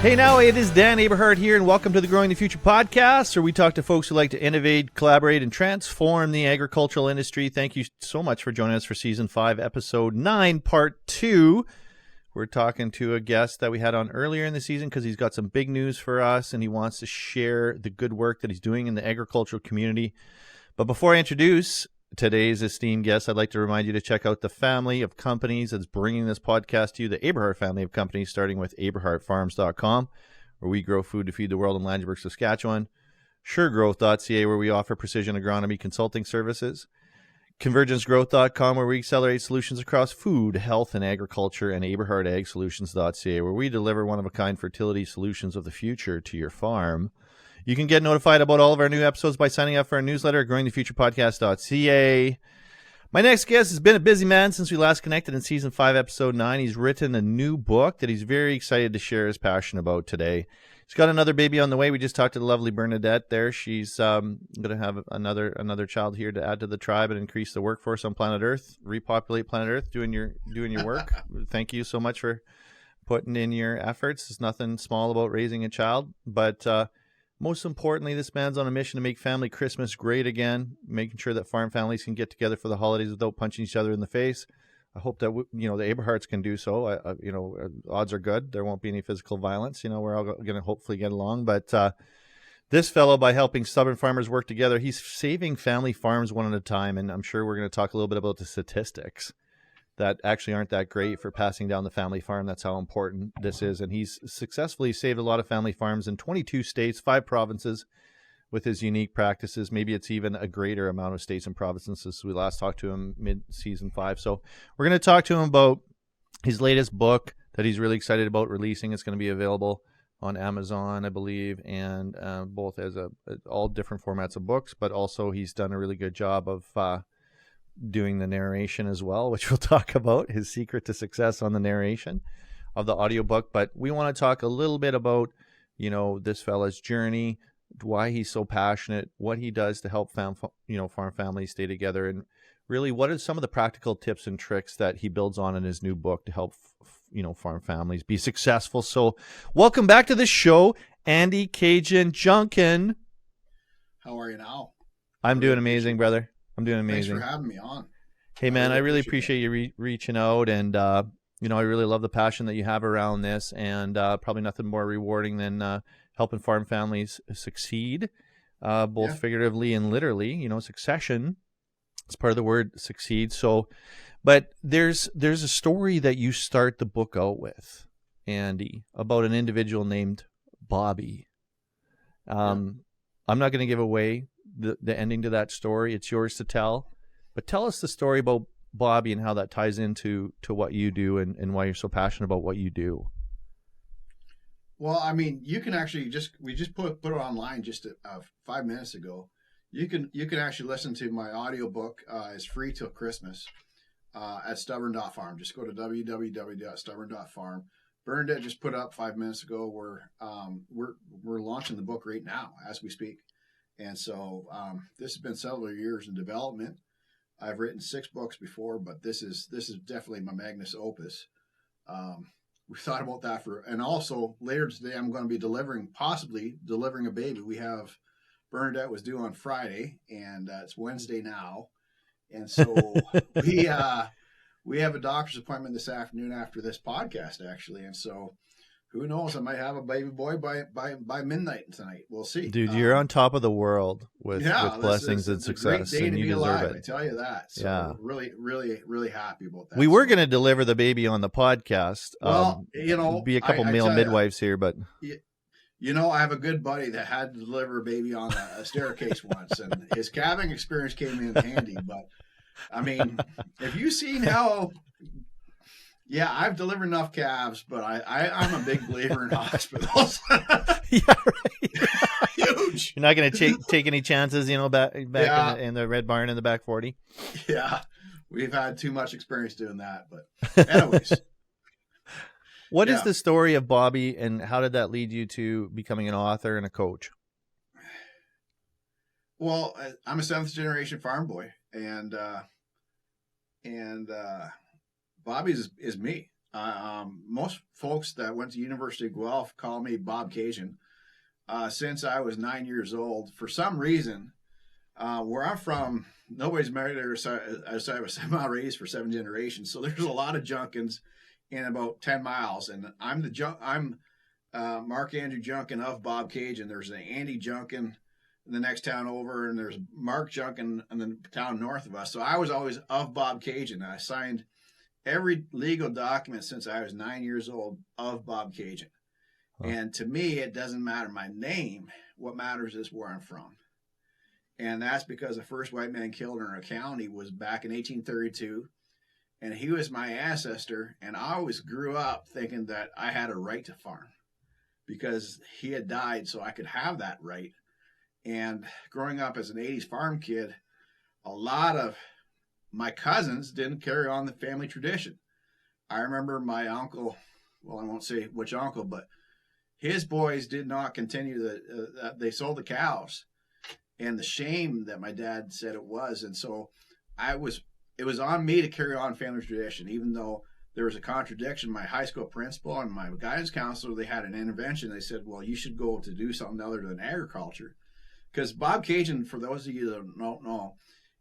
Hey now, it is Dan Aberhart here, and welcome to the Growing the Future podcast, where we talk to folks who like to innovate, collaborate, and transform the agricultural industry. Thank you so much for joining us for Season 5, Episode 9, Part 2. We're talking to a guest that we had on earlier in the season because he's got some big news for us, and he wants to share the good work that he's doing in the agricultural community. But before I introduce today's esteemed guest, I'd like to remind you to check out the family of companies that's bringing this podcast to you, the Aberhart family of companies, starting with aberhartfarms.com, where we grow food to feed the world in Langeburg, Saskatchewan, suregrowth.ca, where we offer precision agronomy consulting services, convergencegrowth.com, where we accelerate solutions across food, health, and agriculture, and aberhartagsolutions.ca, where we deliver one-of-a-kind fertility solutions of the future to your farm. You can get notified about all of our new episodes by signing up for our newsletter at growingthefuturepodcast.ca. My next guest has been a busy man since we last connected in Season 5, Episode 9. He's written a new book that he's very excited to share his passion about today. He's got another baby on the way. We just talked to the lovely Bernadette there. She's going to have another child here to add to the tribe and increase the workforce on planet Earth, repopulate planet Earth, doing your work. Thank you so much for putting in your efforts. There's nothing small about raising a child, but most importantly, this man's on a mission to make family Christmas great again, making sure that farm families can get together for the holidays without punching each other in the face. I hope that, the Aberharts can do so. Odds are good. There won't be any physical violence. We're all going to hopefully get along. But this fellow, by helping stubborn farmers work together, he's saving family farms one at a time. And I'm sure we're going to talk a little bit about the statistics that actually aren't that great for passing down the family farm. That's how important this is. And he's successfully saved a lot of family farms in 22 states, 5 provinces with his unique practices. Maybe it's even a greater amount of states and provinces since we last talked to him mid-season 5. So we're going to talk to him about his latest book that he's really excited about releasing. It's going to be available on Amazon, I believe, and both as all different formats of books, but also he's done a really good job of doing the narration as well, which we'll talk about, his secret to success on the narration of the audiobook. But we want to talk a little bit about, this fella's journey, why he's so passionate, what he does to help farm families stay together, and really what are some of the practical tips and tricks that he builds on in his new book to help, farm families be successful. So welcome back to the show, Andy Caygeon Junkin. How are you now? I'm doing amazing, brother. I'm doing amazing. Thanks for having me on. Hey, man, I really appreciate you reaching out. And, I really love the passion that you have around this. And probably nothing more rewarding than helping farm families succeed, both figuratively and literally. Succession is part of the word succeed. So, but there's a story that you start the book out with, Andy, about an individual named Bobby. I'm not going to give away the ending to that story. It's yours to tell, but tell us the story about Bobby and how that ties into what you do and why you're so passionate about what you do. Well, you can actually we just put it online just 5 minutes ago. You can actually listen to my audiobook. It's free till Christmas at stubborn.farm. Just go to www.stubborn.farm. Bernadette just put up 5 minutes ago. We're launching the book right now as we speak. And so this has been several years in development. I've written 6 books before, but this is definitely my magnus opus. We thought about that and also later today I'm going to be possibly delivering a baby. We have Bernadette was due on Friday, and it's Wednesday now, and so we have a doctor's appointment this afternoon after this podcast actually, and so. Who knows? I might have a baby boy by midnight tonight. We'll see. Dude, you're on top of the world with blessings and success, and you deserve it. I tell you that. So really, really, really happy about that. We were going to deliver the baby on the podcast. Well, be a couple male midwives here, but I have a good buddy that had to deliver a baby on a staircase once, and his calving experience came in handy. But have you seen how? Yeah, I've delivered enough calves, but I'm a big believer in hospitals. Yeah, right. Huge. You're not going to take any chances, back in the red barn in the back 40. Yeah, we've had too much experience doing that. But anyways. What is the story of Bobby, and how did that lead you to becoming an author and a coach? Well, I'm a 7th generation farm boy, and Bobby is me. Most folks that went to University of Guelph call me Bob Caygeon. Since I was 9 years old, for some reason, where I'm from, nobody's married there outside of a 7-mile radius for 7 generations. So there's a lot of Junkins in about 10 miles, and I'm Mark Andrew Junkin of Bob Caygeon. There's an Andy Junkin in the next town over, and there's Mark Junkin in the town north of us. So I was always of Bob Caygeon. I signed every legal document since I was 9 years old of Bob Caygeon. Huh. And to me, it doesn't matter my name. What matters is where I'm from. And that's because the first white man killed in our county was back in 1832. And he was my ancestor. And I always grew up thinking that I had a right to farm because he had died, so I could have that right. And growing up as an 80s farm kid, a lot of my cousins didn't carry on the family tradition. I remember my uncle, well, I won't say which uncle, but his boys did not continue they sold the cows, and the shame that my dad said it was. And so it was on me to carry on family tradition, even though there was a contradiction. My high school principal and my guidance counselor, they had an intervention. They said, well, you should go to do something other than agriculture. Because Bob Caygeon, for those of you that don't know,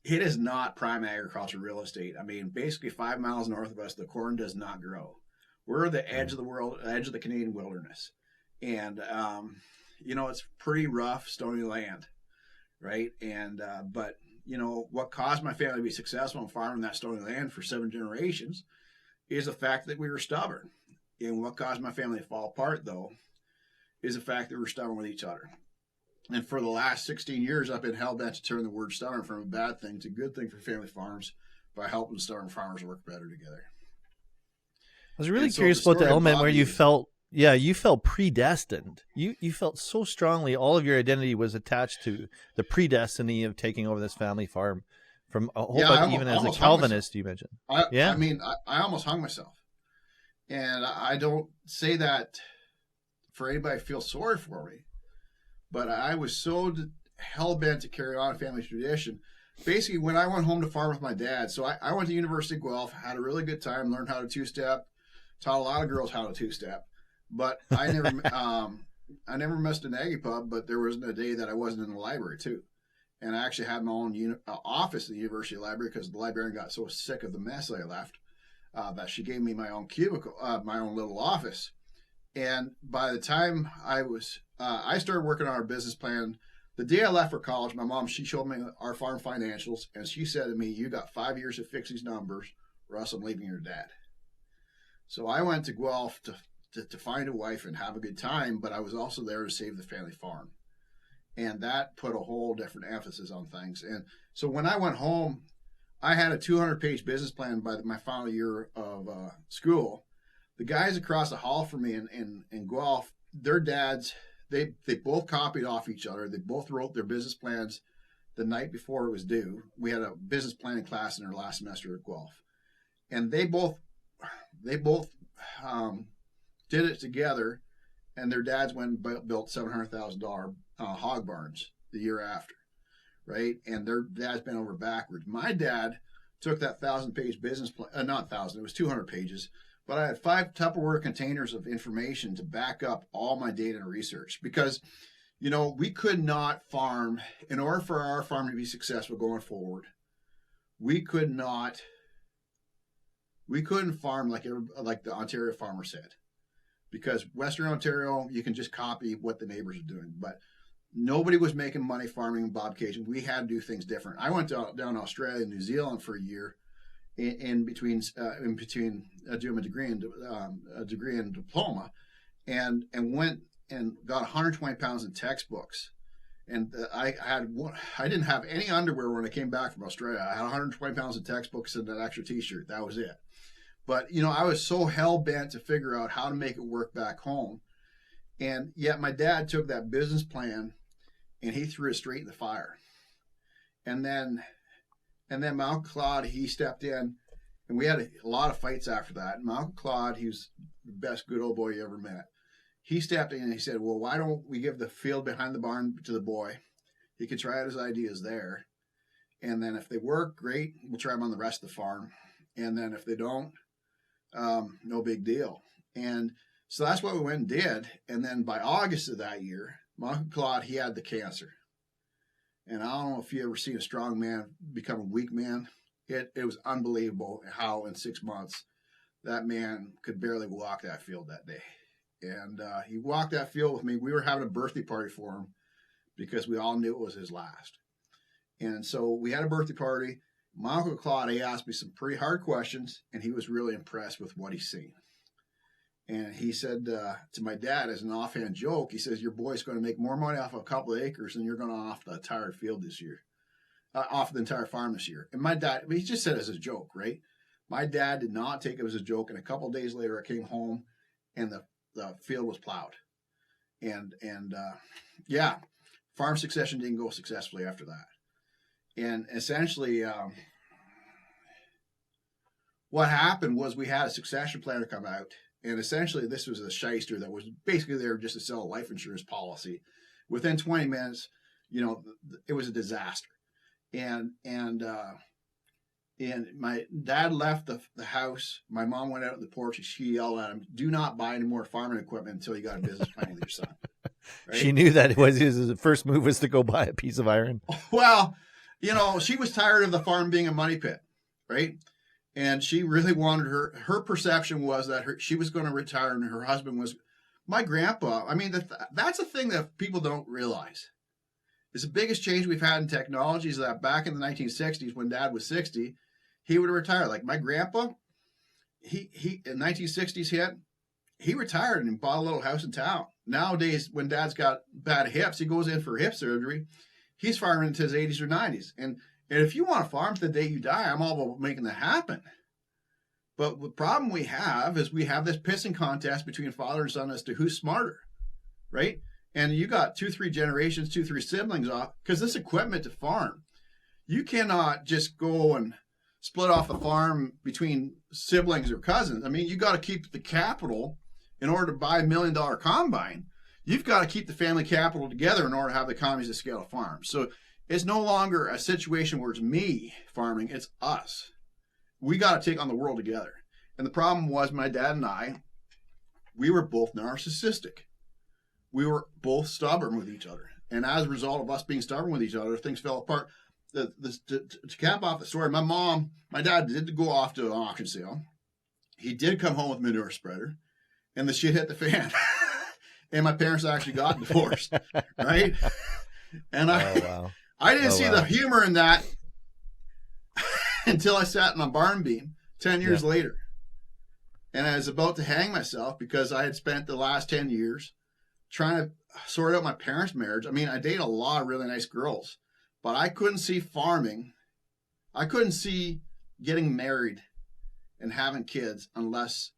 it is not prime agriculture real estate. I mean, basically 5 miles north of us, the corn does not grow. We're the edge of the world, edge of the Canadian wilderness. And, it's pretty rough, stony land, right? And, but, what caused my family to be successful in farming that stony land for 7 generations is the fact that we were stubborn. And what caused my family to fall apart, though, is the fact that we were stubborn with each other. And for the last 16 years, I've been hell-bent to turn the word stubborn from a bad thing to a good thing for family farms by helping stubborn farmers work better together. I was really curious about the element where you felt predestined. You felt so strongly all of your identity was attached to the predestiny of taking over this family farm from a whole bunch, even as a Calvinist, you mentioned. I almost hung myself. And I don't say that for anybody to feel sorry for me. But I was so hell-bent to carry on a family tradition. Basically, when I went home to farm with my dad, so I went to University of Guelph, had a really good time, learned how to two-step, taught a lot of girls how to two-step. But I never missed an Aggie pub, but there wasn't a day that I wasn't in the library, too. And I actually had my own office in the university library because the librarian got so sick of the mess I left that she gave me my own cubicle, my own little office. And by the time I started working on our business plan, the day I left for college, my mom, she showed me our farm financials, and she said to me, you got 5 years to fix these numbers, or else I'm leaving your dad. So I went to Guelph to find a wife and have a good time, but I was also there to save the family farm. And that put a whole different emphasis on things. And so when I went home, I had a 200-page business plan by my final year of school. The guys across the hall from me in Guelph, their dads, they both copied off each other. They both wrote their business plans the night before it was due. We had a business planning class in our last semester at Guelph. And they both did it together, and their dads went and built $700,000 hog barns the year after, right? And their dad's been over backwards. My dad took that 1,000-page business plan, not 1,000, it was 200 pages, but I had 5 Tupperware containers of information to back up all my data and research because, we could not farm. In order for our farm to be successful going forward, we couldn't farm like the Ontario farmer said, because Western Ontario, you can just copy what the neighbors are doing, but nobody was making money farming in Bob Caygeon. We had to do things different. I went down to Australia and New Zealand for a year in between doing a degree and diploma, and went and got 120 pounds in textbooks. And I didn't have any underwear when I came back from Australia. I had 120 pounds of textbooks and an extra T-shirt. That was it. But, I was so hell-bent to figure out how to make it work back home. And yet my dad took that business plan and he threw it straight in the fire. And then my Uncle Claude, he stepped in, and we had a lot of fights after that. And my Uncle Claude, he was the best good old boy you ever met. He stepped in and he said, well, why don't we give the field behind the barn to the boy? He can try out his ideas there. And then if they work, great, we'll try them on the rest of the farm. And then if they don't, No big deal. And so that's what we went and did. And then by August of that year, my Uncle Claude, he had the cancer. And I don't know if you ever seen a strong man become a weak man. It was unbelievable how in 6 months that man could barely walk that field that day. And he walked that field with me. We were having a birthday party for him because we all knew it was his last. And so we had a birthday party. My Uncle Claude, he asked me some pretty hard questions, and he was really impressed with what he's seen. And he said to my dad, as an offhand joke, he says, your boy's going to make more money off of a couple of acres than you're going to off the entire field this year, off the entire farm this year. And my dad, he just said it as a joke, right? My dad did not take it as a joke. And a couple of days later, I came home, and the field was plowed. And yeah, farm succession didn't go successfully after that. And essentially, what happened was we had a succession planner come out. And essentially, this was a shyster that was basically there just to sell a life insurance policy. Within 20 minutes, it was a disaster. And my dad left the house. My mom went out on the porch and she yelled at him, do not buy any more farming equipment until you got a business plan with your son. Right? She knew that his first move was to go buy a piece of iron. Well, she was tired of the farm being a money pit, right? And she really wanted her perception was that she was going to retire and her husband was my grandpa. I mean, that's a thing that people don't realize. It's the biggest change we've had in technology is that back in the 1960s, when Dad was 60, he would retire. Like my grandpa, he in 1960s hit, he retired and bought a little house in town. Nowadays, when Dad's got bad hips, he goes in for hip surgery. He's farming into his 80s or 90s. And if you want to farm to the day you die, I'm all about making that happen. But the problem we have is we have this pissing contest between father and son as to who's smarter, right? And you got 2-3 generations, 2-3 siblings off, because this equipment to farm, you cannot just go and split off the farm between siblings or cousins. I mean, you got to keep the capital in order to buy $1 million combine. You've got to keep the family capital together in order to have the economies of scale of farm. So it's no longer a situation where it's me farming, it's us. We got to take on the world together. And the problem was my dad and I, we were both narcissistic. We were both stubborn with each other. And as a result of us being stubborn with each other, things fell apart. To cap off the story, my dad did go off to an auction sale. He did come home with a manure spreader, and the shit hit the fan. And my parents actually got divorced, right? And I didn't see the humor in that until I sat in a barn beam 10 years later. And I was about to hang myself because I had spent the last 10 years trying to sort out my parents' marriage. I mean, I dated a lot of really nice girls, but I couldn't see farming. I couldn't see getting married and having kids unless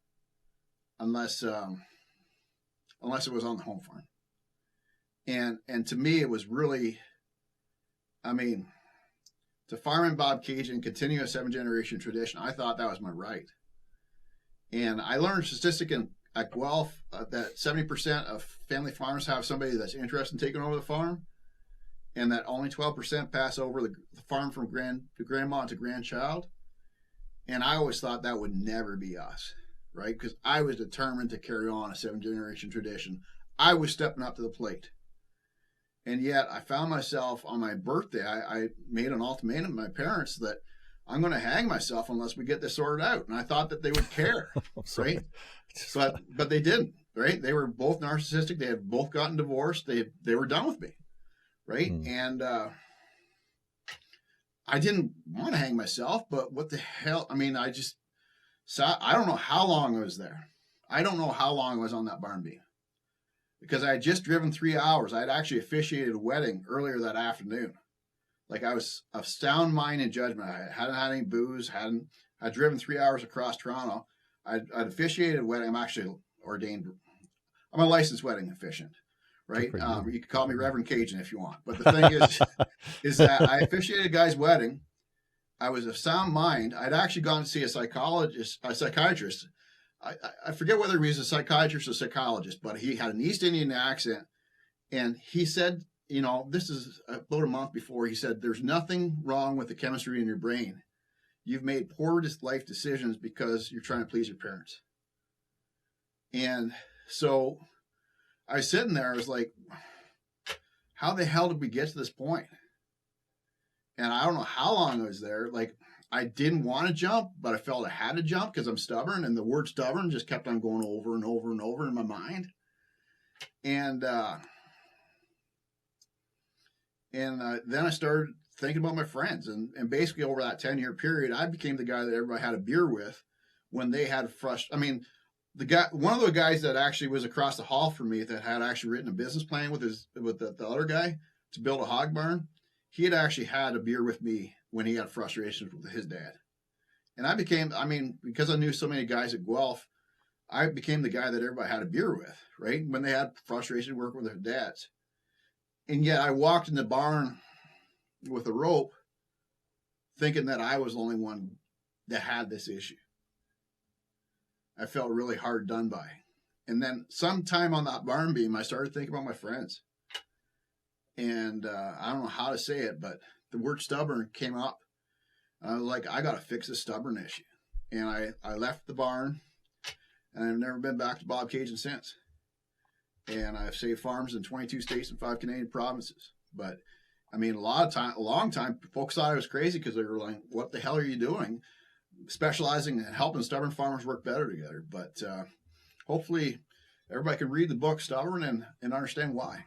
it was on the home farm. And to me, it was really, to farm in Bob Caygeon, continue a 7-generation tradition, I thought that was my right. And I learned a statistic at Guelph that 70% of family farmers have somebody that's interested in taking over the farm, and that only 12% pass over the farm from grandma to grandchild. And I always thought that would never be us, right? Because I was determined to carry on a 7-generation tradition. I was stepping up to the plate. And yet I found myself on my birthday, I made an ultimatum to my parents that I'm going to hang myself unless we get this sorted out. And I thought that they would care, right? But they didn't, right? They were both narcissistic. They had both gotten divorced. They were done with me, right? And I didn't want to hang myself, but what the hell? I mean, I don't know how long I was there. I don't know how long I was on that barn beam. Because I had just driven 3 hours. I had actually officiated a wedding earlier that afternoon. Like I was of sound mind and judgment. I hadn't had any booze. I'd driven 3 hours across Toronto. I'd officiated a wedding. I'm actually ordained. I'm a licensed wedding officiant, right? You can call me Reverend Caygeon if you want. But the thing is that I officiated a guy's wedding. I was of sound mind. I'd actually gone to see a psychiatrist. I forget whether he was a psychiatrist or psychologist, but he had an East Indian accent. And he said, this is about a month before, he said, there's nothing wrong with the chemistry in your brain. you've made poor life decisions because you're trying to please your parents. And so I was sitting there, I was like, how the hell did we get to this point? And I don't know how long I was there. Like, I didn't want to jump, but I felt I had to jump because I'm stubborn. And the word stubborn just kept on going over and over and over in my mind. And then I started thinking about my friends. And basically over that 10-year period, I became the guy that everybody had a beer with when they had one of the guys that actually was across the hall from me that had actually written a business plan with the other guy to build a hog barn. He had actually had a beer with me when he had frustrations with his dad. And I became, because I knew so many guys at Guelph, I became the guy that everybody had a beer with, right? When they had frustration working with their dads. And yet I walked in the barn with a rope thinking that I was the only one that had this issue. I felt really hard done by. And then sometime on that barn beam, I started thinking about my friends. And I don't know how to say it, but the word stubborn came up. I was like, I got to fix this stubborn issue. And I left the barn, and I've never been back to Bob Caygeon since. And I've saved farms in 22 states and 5 Canadian provinces. But, a long time, folks thought I was crazy because they were like, what the hell are you doing? Specializing in helping stubborn farmers work better together. But hopefully everybody can read the book Stubborn and understand why.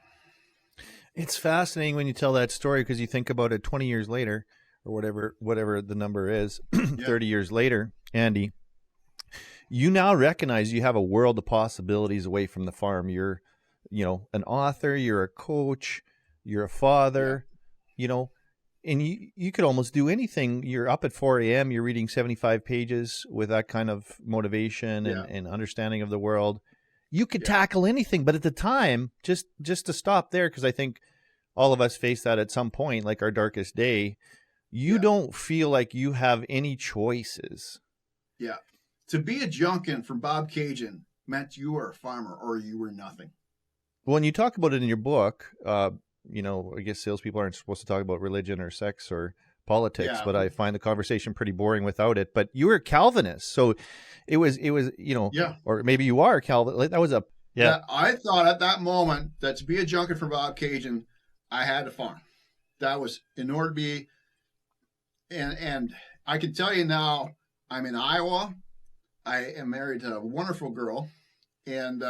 It's fascinating when you tell that story because you think about it 20 years later or whatever the number is, 30 years later, Andy, you now recognize you have a world of possibilities away from the farm. You're, an author, you're a coach, you're a father, and you could almost do anything. You're up at 4 a.m., you're reading 75 pages with that kind of motivation and understanding of the world. You could tackle anything, but at the time, just to stop there, because I think all of us face that at some point, like our darkest day, you don't feel like you have any choices. Yeah. To be a Junkin from Bob Caygeon meant you were a farmer or you were nothing. Well, and you talk about it in your book, I guess salespeople aren't supposed to talk about religion or sex or politics, but I find the conversation pretty boring without it. But you were a Calvinist, so it was, or maybe you are Calvin. That was I thought at that moment that to be a Junkin for Bob Caygeon, I had to farm. That was in order to be, and I can tell you now, I'm in Iowa. I am married to a wonderful girl, and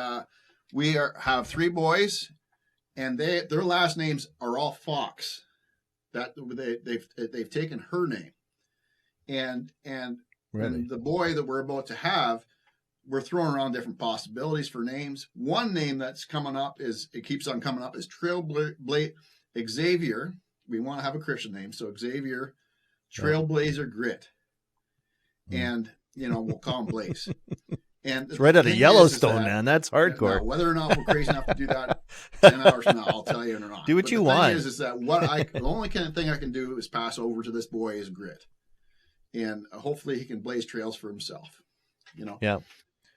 we have 3 boys, and their last names are all Fox. That they've taken her name, and the boy that we're about to have, we're throwing around different possibilities for names. One name that's coming up keeps on coming up is Trailblazer Xavier. We want to have a Christian name, so Xavier Trailblazer Grit, and we'll call him Blaze. And it's right out of Yellowstone, man. That's hardcore. Now, whether or not we're crazy enough to do that 10 hours from now, I'll tell you or not. Do what you want. The thing is that the only kind of thing I can do is pass over to this boy is grit. And hopefully he can blaze trails for himself. Yeah.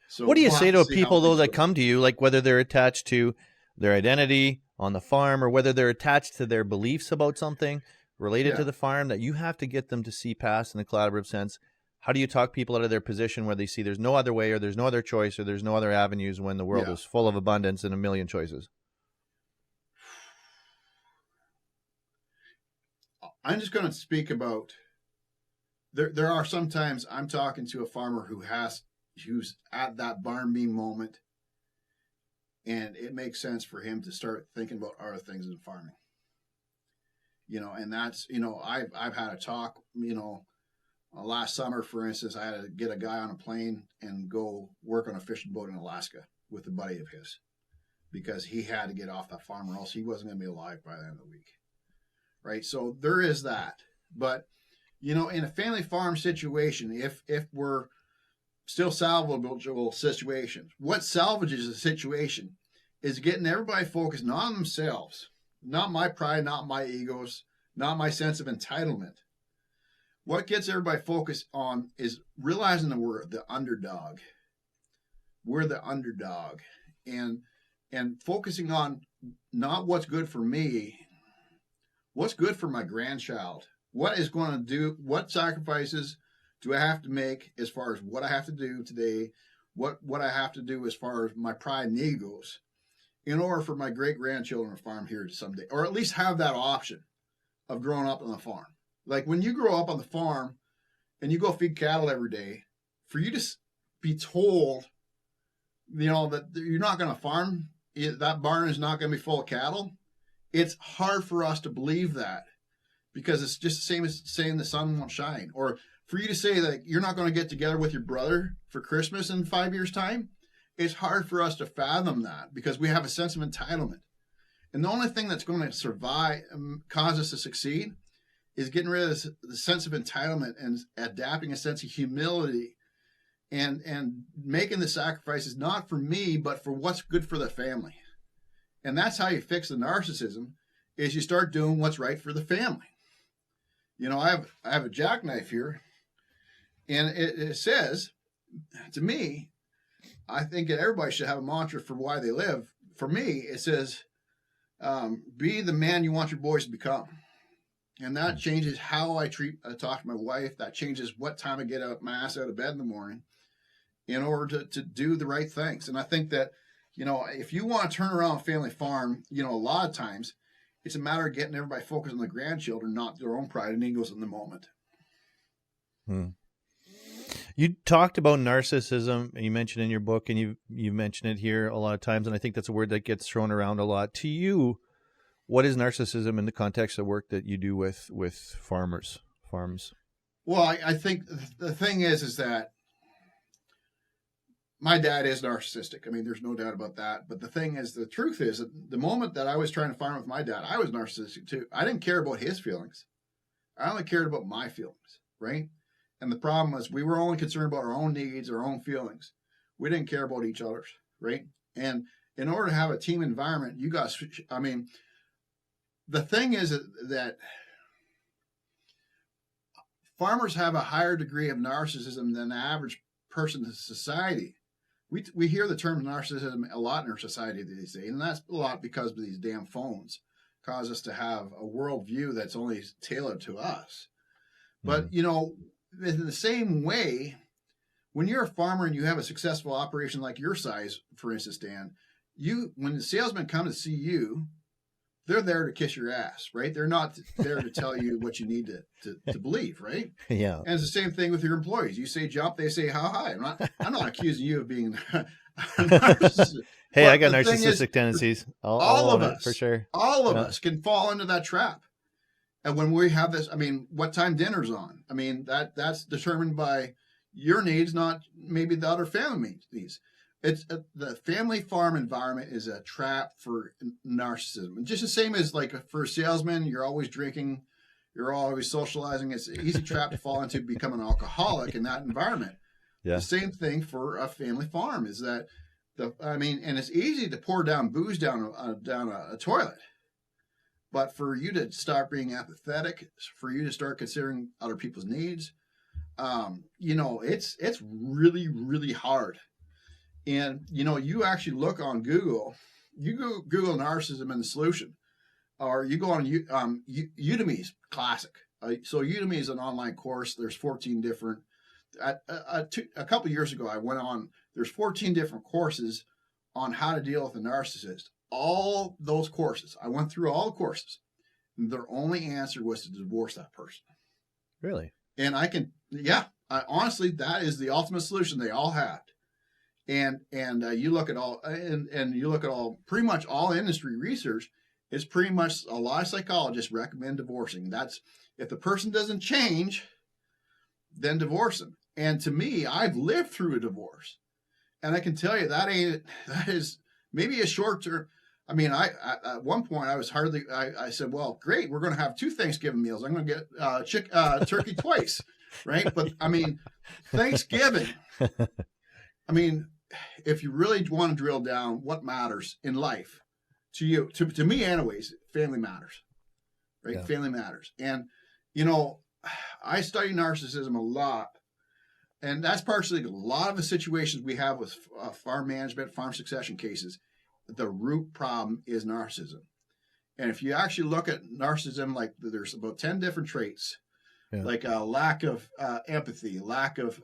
So what do you say to people, though, that come to you, like whether they're attached to their identity on the farm or whether they're attached to their beliefs about something related to the farm, that you have to get them to see past in a collaborative sense? How do you talk people out of their position where they see there's no other way or there's no other choice or there's no other avenues when the world is full of abundance and a million choices? I'm just going to speak about, there are sometimes I'm talking to a farmer who's at that barn beam moment, and it makes sense for him to start thinking about other things in farming. And that's, I've had a talk, last summer, for instance, I had to get a guy on a plane and go work on a fishing boat in Alaska with a buddy of his because he had to get off that farm or else he wasn't going to be alive by the end of the week. Right. So there is that. But, in a family farm situation, if we're still salvageable situations, what salvages a situation is getting everybody focused not on themselves, not my pride, not my egos, not my sense of entitlement. What gets everybody focused on is realizing that we're the underdog. We're the underdog. And focusing on not what's good for me, what's good for my grandchild. What is going to do, what sacrifices do I have to make as far as what I have to do today, what I have to do as far as my pride and egos, in order for my great-grandchildren to farm here someday, or at least have that option of growing up on the farm. Like when you grow up on the farm and you go feed cattle every day, for you to be told, that you're not going to farm, that barn is not going to be full of cattle, it's hard for us to believe that, because it's just the same as saying the sun won't shine. Or for you to say that you're not going to get together with your brother for Christmas in 5 years' time, it's hard for us to fathom that, because we have a sense of entitlement. And the only thing that's going to survive, cause us to succeed, is getting rid of the sense of entitlement and adapting a sense of humility, and making the sacrifices not for me, but for what's good for the family. And that's how you fix the narcissism, is you start doing what's right for the family. I have a jackknife here, and it says, to me, I think that everybody should have a mantra for why they live. For me, it says, be the man you want your boys to become. And that changes how I talk to my wife. That changes what time I get my ass out of bed in the morning in order to do the right things. And I think that, if you want to turn around a family farm, a lot of times it's a matter of getting everybody focused on the grandchildren, not their own pride and egos in the moment. You talked about narcissism, and you mentioned in your book, and you mentioned it here a lot of times, and I think that's a word that gets thrown around a lot. To you, what is narcissism in the context of work that you do with farms? Well, I think the thing is that my dad is narcissistic. I mean, there's no doubt about that. But the truth is that the moment that I was trying to farm with my dad, I was narcissistic too. I didn't care about his feelings. I only cared about my feelings, right? And the problem was we were only concerned about our own needs, our own feelings. We didn't care about each other's, right? And in order to have a team environment, the thing is that farmers have a higher degree of narcissism than the average person in society. We hear the term narcissism a lot in our society these days, and that's a lot because of these damn phones cause us to have a worldview that's only tailored to us. But, in the same way, when you're a farmer and you have a successful operation like your size, for instance, Dan, when the salesmen come to see you, they're there to kiss your ass, right? They're not there to tell you what you need to believe, right? Yeah. And it's the same thing with your employees. You say jump, they say how high. I'm not accusing you of being a narcissist. Hey, I got narcissistic tendencies. All of us, for sure. All of us can fall into that trap. And when we have this, what time dinner's on? That's determined by your needs, not maybe the other family needs. It's the family farm environment is a trap for narcissism. And just the same as like for a salesman, you're always drinking, you're always socializing. It's an easy trap to fall into, become an alcoholic in that environment. Yeah. The same thing for a family farm is that and it's easy to pour down booze down a toilet. But for you to start being apathetic, for you to start considering other people's needs, it's really, really hard. And, you actually look on Google, you Google narcissism and the solution, or you go on Udemy's classic. So Udemy is an online course. There's 14 different, a couple of years ago, I went on, there's 14 different courses on how to deal with a narcissist. All those courses, I went through all the courses. And their only answer was to divorce that person. Really? And honestly, that is the ultimate solution they all had. And you look at all, and you look at all, pretty much all industry research is pretty much a lot of psychologists recommend divorcing. That's if the person doesn't change, then divorce them. And to me, I've lived through a divorce, and I can tell you that is maybe a short term. I at one point I said, well, great, we're going to have 2 Thanksgiving meals. I'm going to get turkey twice, right? But Thanksgiving. If you really want to drill down what matters in life to you, to me anyways, family matters, right? Yeah. Family matters. And, I study narcissism a lot, and that's partially a lot of the situations we have with farm management, farm succession cases. The root problem is narcissism. And if you actually look at narcissism, like there's about 10 different traits. Yeah. like a lack of empathy, lack of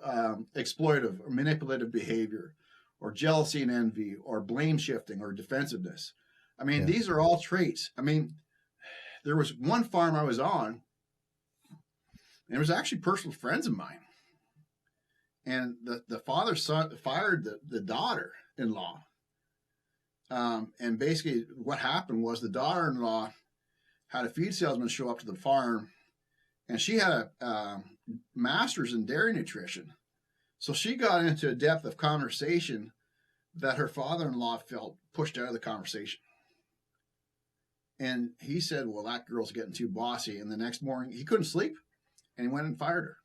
exploitive or manipulative behavior, or jealousy and envy, or blame shifting, or defensiveness. I mean, Yeah. these are all traits. I mean, there was one farm I was on, and it was actually personal friends of mine. And the father fired the daughter-in-law. And basically what happened was the daughter-in-law had a feed salesman show up to the farm, and she had a master's in dairy nutrition. So she got into a depth of conversation that her father-in-law felt pushed out of the conversation. And he said, well, that girl's getting too bossy. And the next morning he couldn't sleep, and he went and fired her.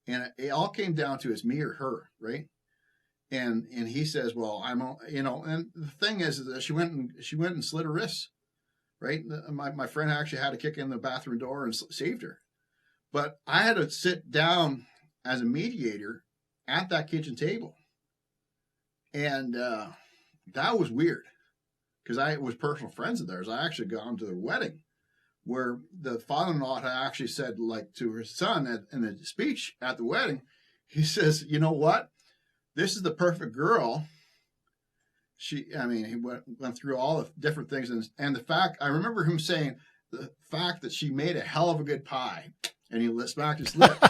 And it all came down to it's me or her, right? And he says, well, I'm, and the thing is that she went and slit her wrists, right? My friend actually had to kick in the bathroom door and saved her. But I had to sit down as a mediator at that kitchen table. And that was weird, because I was personal friends of theirs. I actually gone to their wedding, where the father-in-law had actually said, like, to her son in the speech at the wedding, he says, you know what? This is the perfect girl. He went through all the different things. And the fact, I remember him saying the fact that she made a hell of a good pie, and he smacked his lips.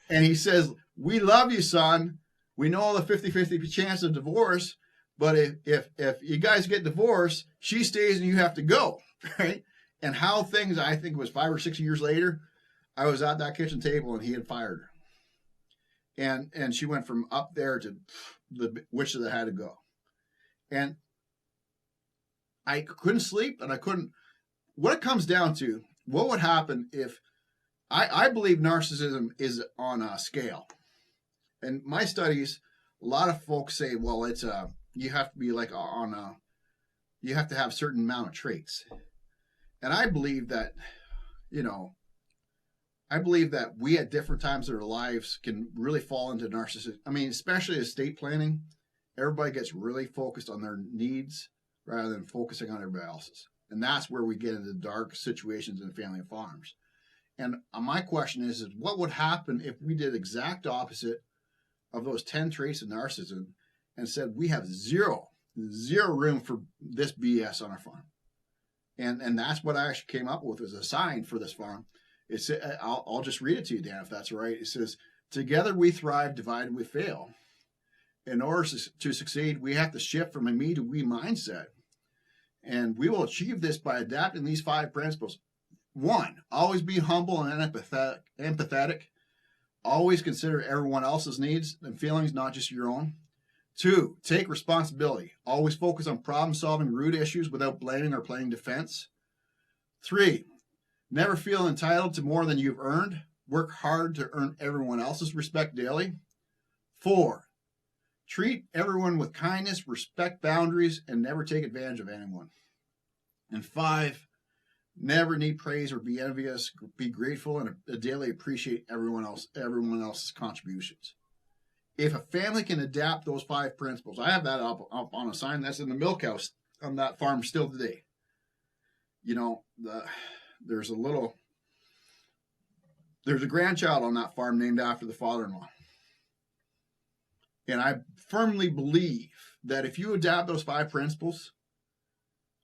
And he says, we love you, son. We know the 50-50 chance of divorce, but if you guys get divorced, she stays and you have to go, right? And how things, I think it was 5 or 6 years later, I was at that kitchen table and he had fired her. And she went from up there to the which that had to go. And I couldn't sleep, and I couldn't. What it comes down to, what would happen if I believe narcissism is on a scale. And my studies, a lot of folks say, well, it's you have to be like you have to have a certain amount of traits. And I believe that, we at different times of our lives can really fall into narcissism. I mean, especially estate planning, everybody gets really focused on their needs rather than focusing on everybody else's. And that's where we get into dark situations in family and farms. And my question is what would happen if we did exact opposite of those 10 traits of narcissism and said we have zero room for this BS on our farm? And that's what I actually came up with as a sign for this farm. I'll just read it to you, Dan, if that's all right. It says, together we thrive, divided we fail. In order to succeed, we have to shift from a me to we mindset. And we will achieve this by adapting these 5 principles. 1, always be humble and empathetic. Always consider everyone else's needs and feelings, not just your own. 2, take responsibility. Always focus on problem-solving root issues without blaming or playing defense. 3, never feel entitled to more than you've earned. Work hard to earn everyone else's respect daily. 4, treat everyone with kindness, respect boundaries, and never take advantage of anyone. And 5, never need praise or be envious. Be grateful and daily appreciate everyone else's contributions. If a family can adapt those 5 principles, I have that up on a sign that's in the milk house on that farm still today. There's a grandchild on that farm named after the father-in-law. And I firmly believe that if you adapt those 5 principles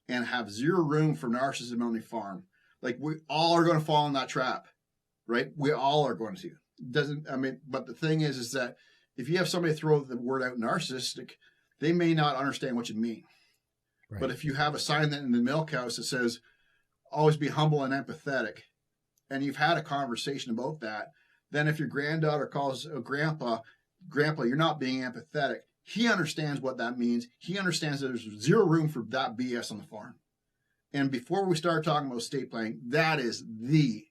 and have zero room for narcissism on the farm, like we all are going to fall in that trap, right? We all are going to. But the thing is that if you have somebody throw the word out narcissistic, they may not understand what you mean. Right. But if you have a sign that in the milk house that says, always be humble and empathetic, and you've had a conversation about that, then if your granddaughter calls a grandpa, you're not being empathetic, he understands what that means. He understands that there's zero room for that BS on the farm. And before we start talking about estate planning, that is the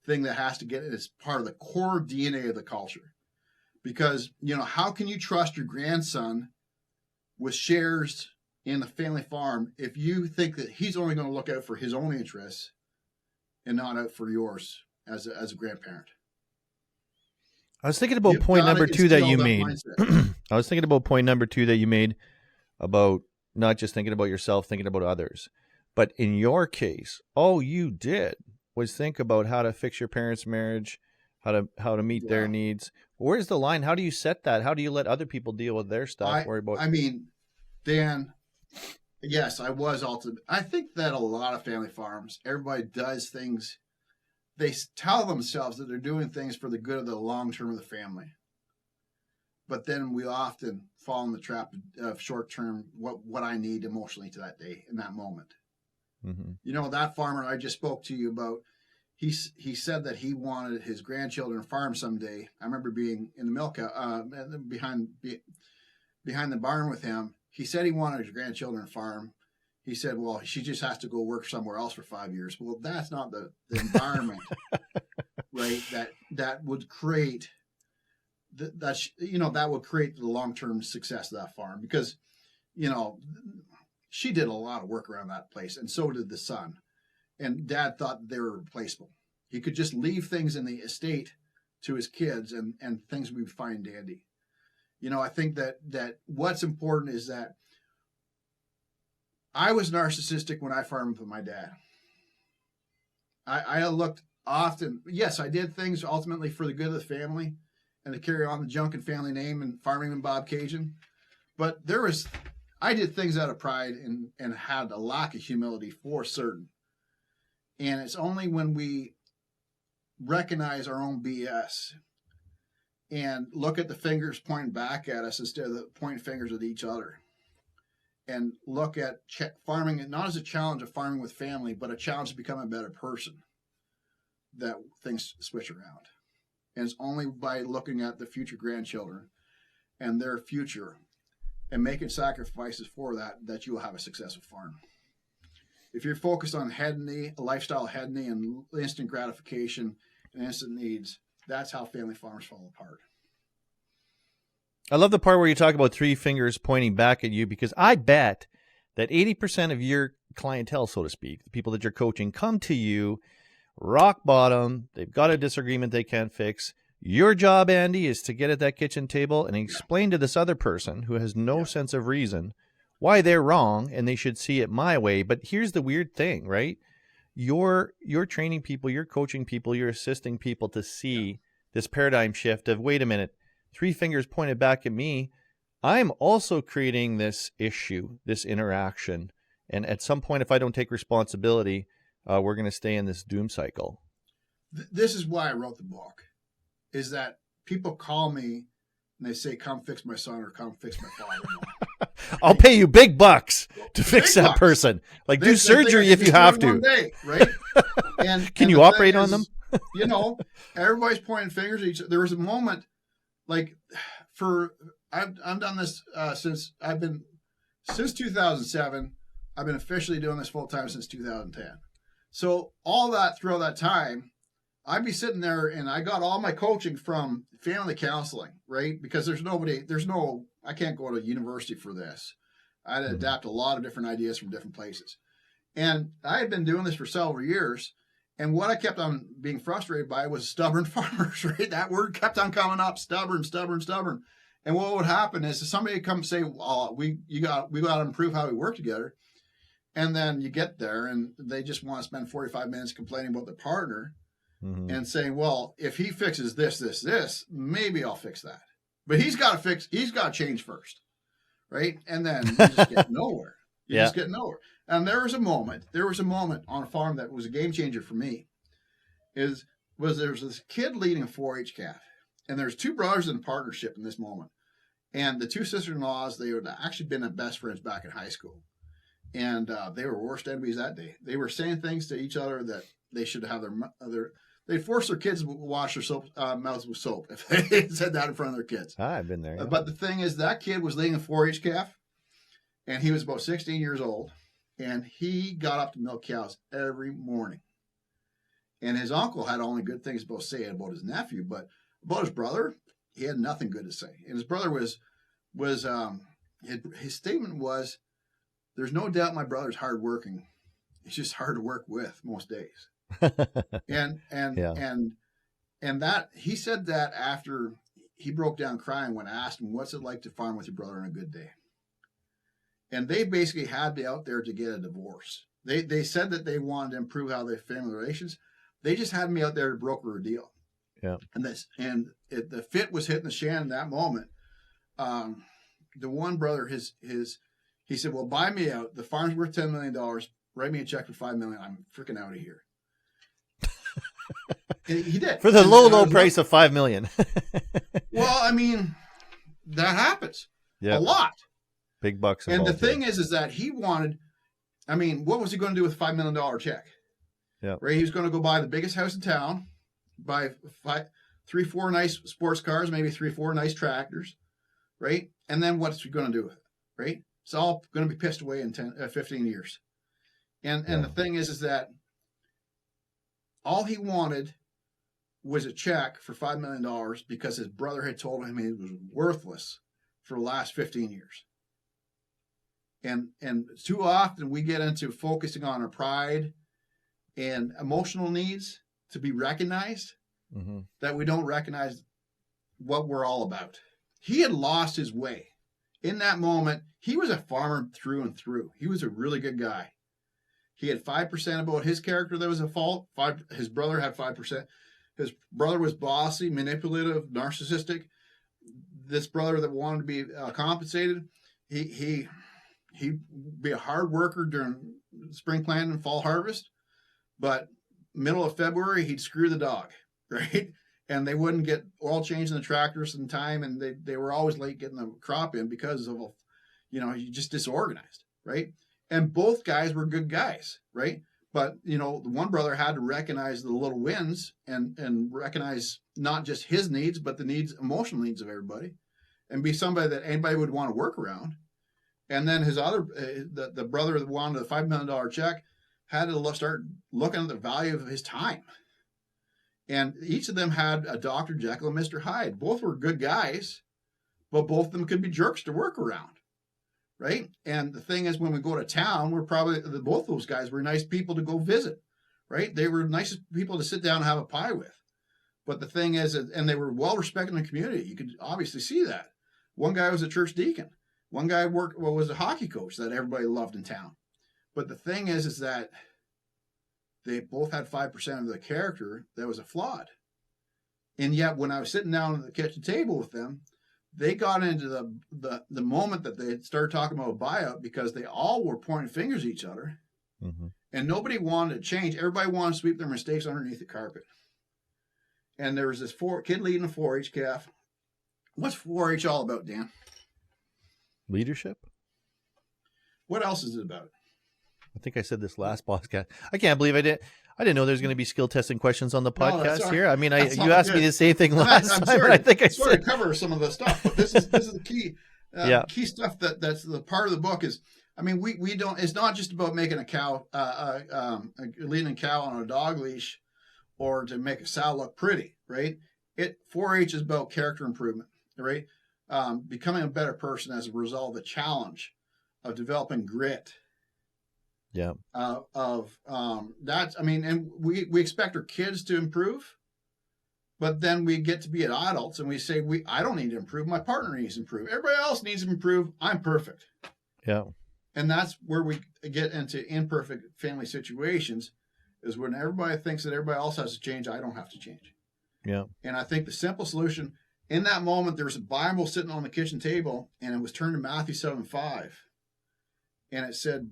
thing that has to get as part of the core DNA of the culture. Because, how can you trust your grandson with shares in the family farm if you think that he's only going to look out for his own interests and not out for yours as a grandparent? I was thinking about point number 2 that you made. I was thinking about point number 2 that you made about not just thinking about yourself, thinking about others. But in your case, all you did was think about how to fix your parents' marriage, how to meet their needs. Where's the line? How do you set that? How do you let other people deal with their stuff? Worry about. I mean, Dan, yes, I was ultimate. I think that a lot of family farms, everybody does things. They tell themselves that they're doing things for the good of the long term of the family. But then we often fall in the trap of short term, what I need emotionally to that day, in that moment. Mm-hmm. You know, that farmer I just spoke to you about, he said that he wanted his grandchildren to farm someday. I remember being in the milk behind the barn with him. He said he wanted his grandchildren to farm. He said, well, she just has to go work somewhere else for 5 years. Well, that's not the environment, right? That would create that would create the long-term success of that farm, because, you know, she did a lot of work around that place, and so did the son. And Dad thought they were replaceable. He could just leave things in the estate to his kids, and things would be fine dandy. You know, I think that what's important is that I was narcissistic when I farmed with my dad. I looked often, yes, I did things ultimately for the good of the family and to carry on the Junkin family name and farming in Bob Caygeon. But I did things out of pride and had a lack of humility for certain. And it's only when we recognize our own BS and look at the fingers pointing back at us instead of pointing fingers at each other, and look at farming not as a challenge of farming with family, but a challenge to become a better person, that things switch around. And it's only by looking at the future grandchildren and their future and making sacrifices for that you will have a successful farm. If you're focused on lifestyle hedony and instant gratification and instant needs, that's how family farms fall apart. I love the part where you talk about three fingers pointing back at you, because I bet that 80% of your clientele, so to speak, the people that you're coaching, come to you rock bottom. They've got a disagreement they can't fix. Your job, Andy, is to get at that kitchen table and explain to this other person who has no sense of reason why they're wrong and they should see it my way. But here's the weird thing, right? You're training people, you're coaching people, you're assisting people to see this paradigm shift of, wait a minute, three fingers pointed back at me. I'm also creating this issue, this interaction. And at some point, if I don't take responsibility, we're going to stay in this doom cycle. This is why I wrote the book, is that people call me and they say, come fix my son or come fix my father. I'll pay you big bucks to fix that person. Like, do surgery if you have to. One day, right? Can you operate on them? You know, everybody's pointing fingers at each other. There was a moment, like, I've done this since 2007. I've been officially doing this full time since 2010. So all that throughout that time, I'd be sitting there and I got all my coaching from family counseling, right? Because I can't go to university for this. I had to adapt a lot of different ideas from different places. And I had been doing this for several years. And what I kept on being frustrated by was stubborn farmers, right? That word kept on coming up, stubborn. And what would happen is if somebody would come and say, oh, we got to improve how we work together. And then you get there and they just want to spend 45 minutes complaining about their partner and saying, well, if he fixes this, maybe I'll fix that. But he's got to change first, right? And then you just get nowhere. Just get nowhere. And there was a moment on a farm that was a game changer for me. There was this kid leading a 4-H calf, and there's two brothers in partnership in this moment. And the two sister-in-laws, they had actually been best friends back in high school. And they were worst enemies that day. They were saying things to each other that they should have they'd force their kids to wash their mouths with soap if they said that in front of their kids. I've been there. Yeah. But the thing is, that kid was leading a 4-H calf, and he was about 16 years old, and he got up to milk cows every morning. And his uncle had only good things to say about his nephew, but about his brother, he had nothing good to say. And his brother his statement was, there's no doubt my brother's hardworking. He's just hard to work with most days. and that he said that after he broke down crying when I asked him, what's it like to farm with your brother on a good day? And they basically had me out there to get a divorce. They said that they wanted to improve how their family relations, They just had me out there to broker a deal. Yeah. The fit was hitting the shan in that moment. The one brother, he said, well, buy me out. The farm's worth $10 million. Write me a check for $5 million. I'm freaking out of here. He did. For the low price of $5 million. Well, I mean, that happens a lot. Big bucks. And the thing is that he wanted, I mean, what was he going to do with a $5 million check? Yeah. Right. He was going to go buy the biggest house in town, buy 3-4 nice sports cars, maybe 3-4 nice tractors. Right. And then what's he going to do with it? Right. It's all going to be pissed away in 15 years. And the thing is that all he wanted was a check for $5 million because his brother had told him he was worthless for the last 15 years. And too often we get into focusing on our pride and emotional needs to be recognized, that we don't recognize what we're all about. He had lost his way. In that moment, he was a farmer through and through. He was a really good guy. He had 5% about his character that was a fault. His brother had 5%. His brother was bossy, manipulative, narcissistic. This brother that wanted to be compensated, he'd be a hard worker during spring planting and fall harvest, but middle of February, he'd screw the dog, right? And they wouldn't get oil changed in the tractors in time, and they were always late getting the crop in because of, you just disorganized, right? And both guys were good guys, right? But, the one brother had to recognize the little wins and recognize not just his needs, but the emotional needs of everybody, and be somebody that anybody would want to work around. And then his other, the brother that wanted the $5 million check had to start looking at the value of his time. And each of them had a Dr. Jekyll and Mr. Hyde. Both were good guys, but both of them could be jerks to work around. Right. And the thing is, when we go to town, both those guys were nice people to go visit. Right. They were nice people to sit down and have a pie with. But the thing is, and they were well respected in the community. You could obviously see that. One guy was a church deacon. One guy was a hockey coach that everybody loved in town. But the thing is that they both had 5% of the character that was flawed. And yet, when I was sitting down at the kitchen table with them, they got into the moment that they started talking about a buyout because they all were pointing fingers at each other, and nobody wanted to change. Everybody wanted to sweep their mistakes underneath the carpet. And there was this kid leading a 4-H calf. What's 4-H all about, Dan? Leadership. What else is it about? I think I said this last podcast. I can't believe I didn't know there's going to be skill testing questions on the podcast here. I mean, you asked me the same thing last time. Sorry, I think I said cover some of the stuff, but this is the key. Key stuff that's the part of the book is. I mean, we don't. It's not just about making a cow, leading a cow on a dog leash, or to make a sow look pretty, right? 4-H is about character improvement, right? Becoming a better person as a result of the challenge of developing grit. Yeah. That's, I mean, and we expect our kids to improve, but then we get to be adults and we say, I don't need to improve. My partner needs to improve. Everybody else needs to improve. I'm perfect. Yeah. And that's where we get into imperfect family situations, is when everybody thinks that everybody else has to change. I don't have to change. Yeah. And I think the simple solution in that moment, there was a Bible sitting on the kitchen table, and it was turned to Matthew 7:5. And it said,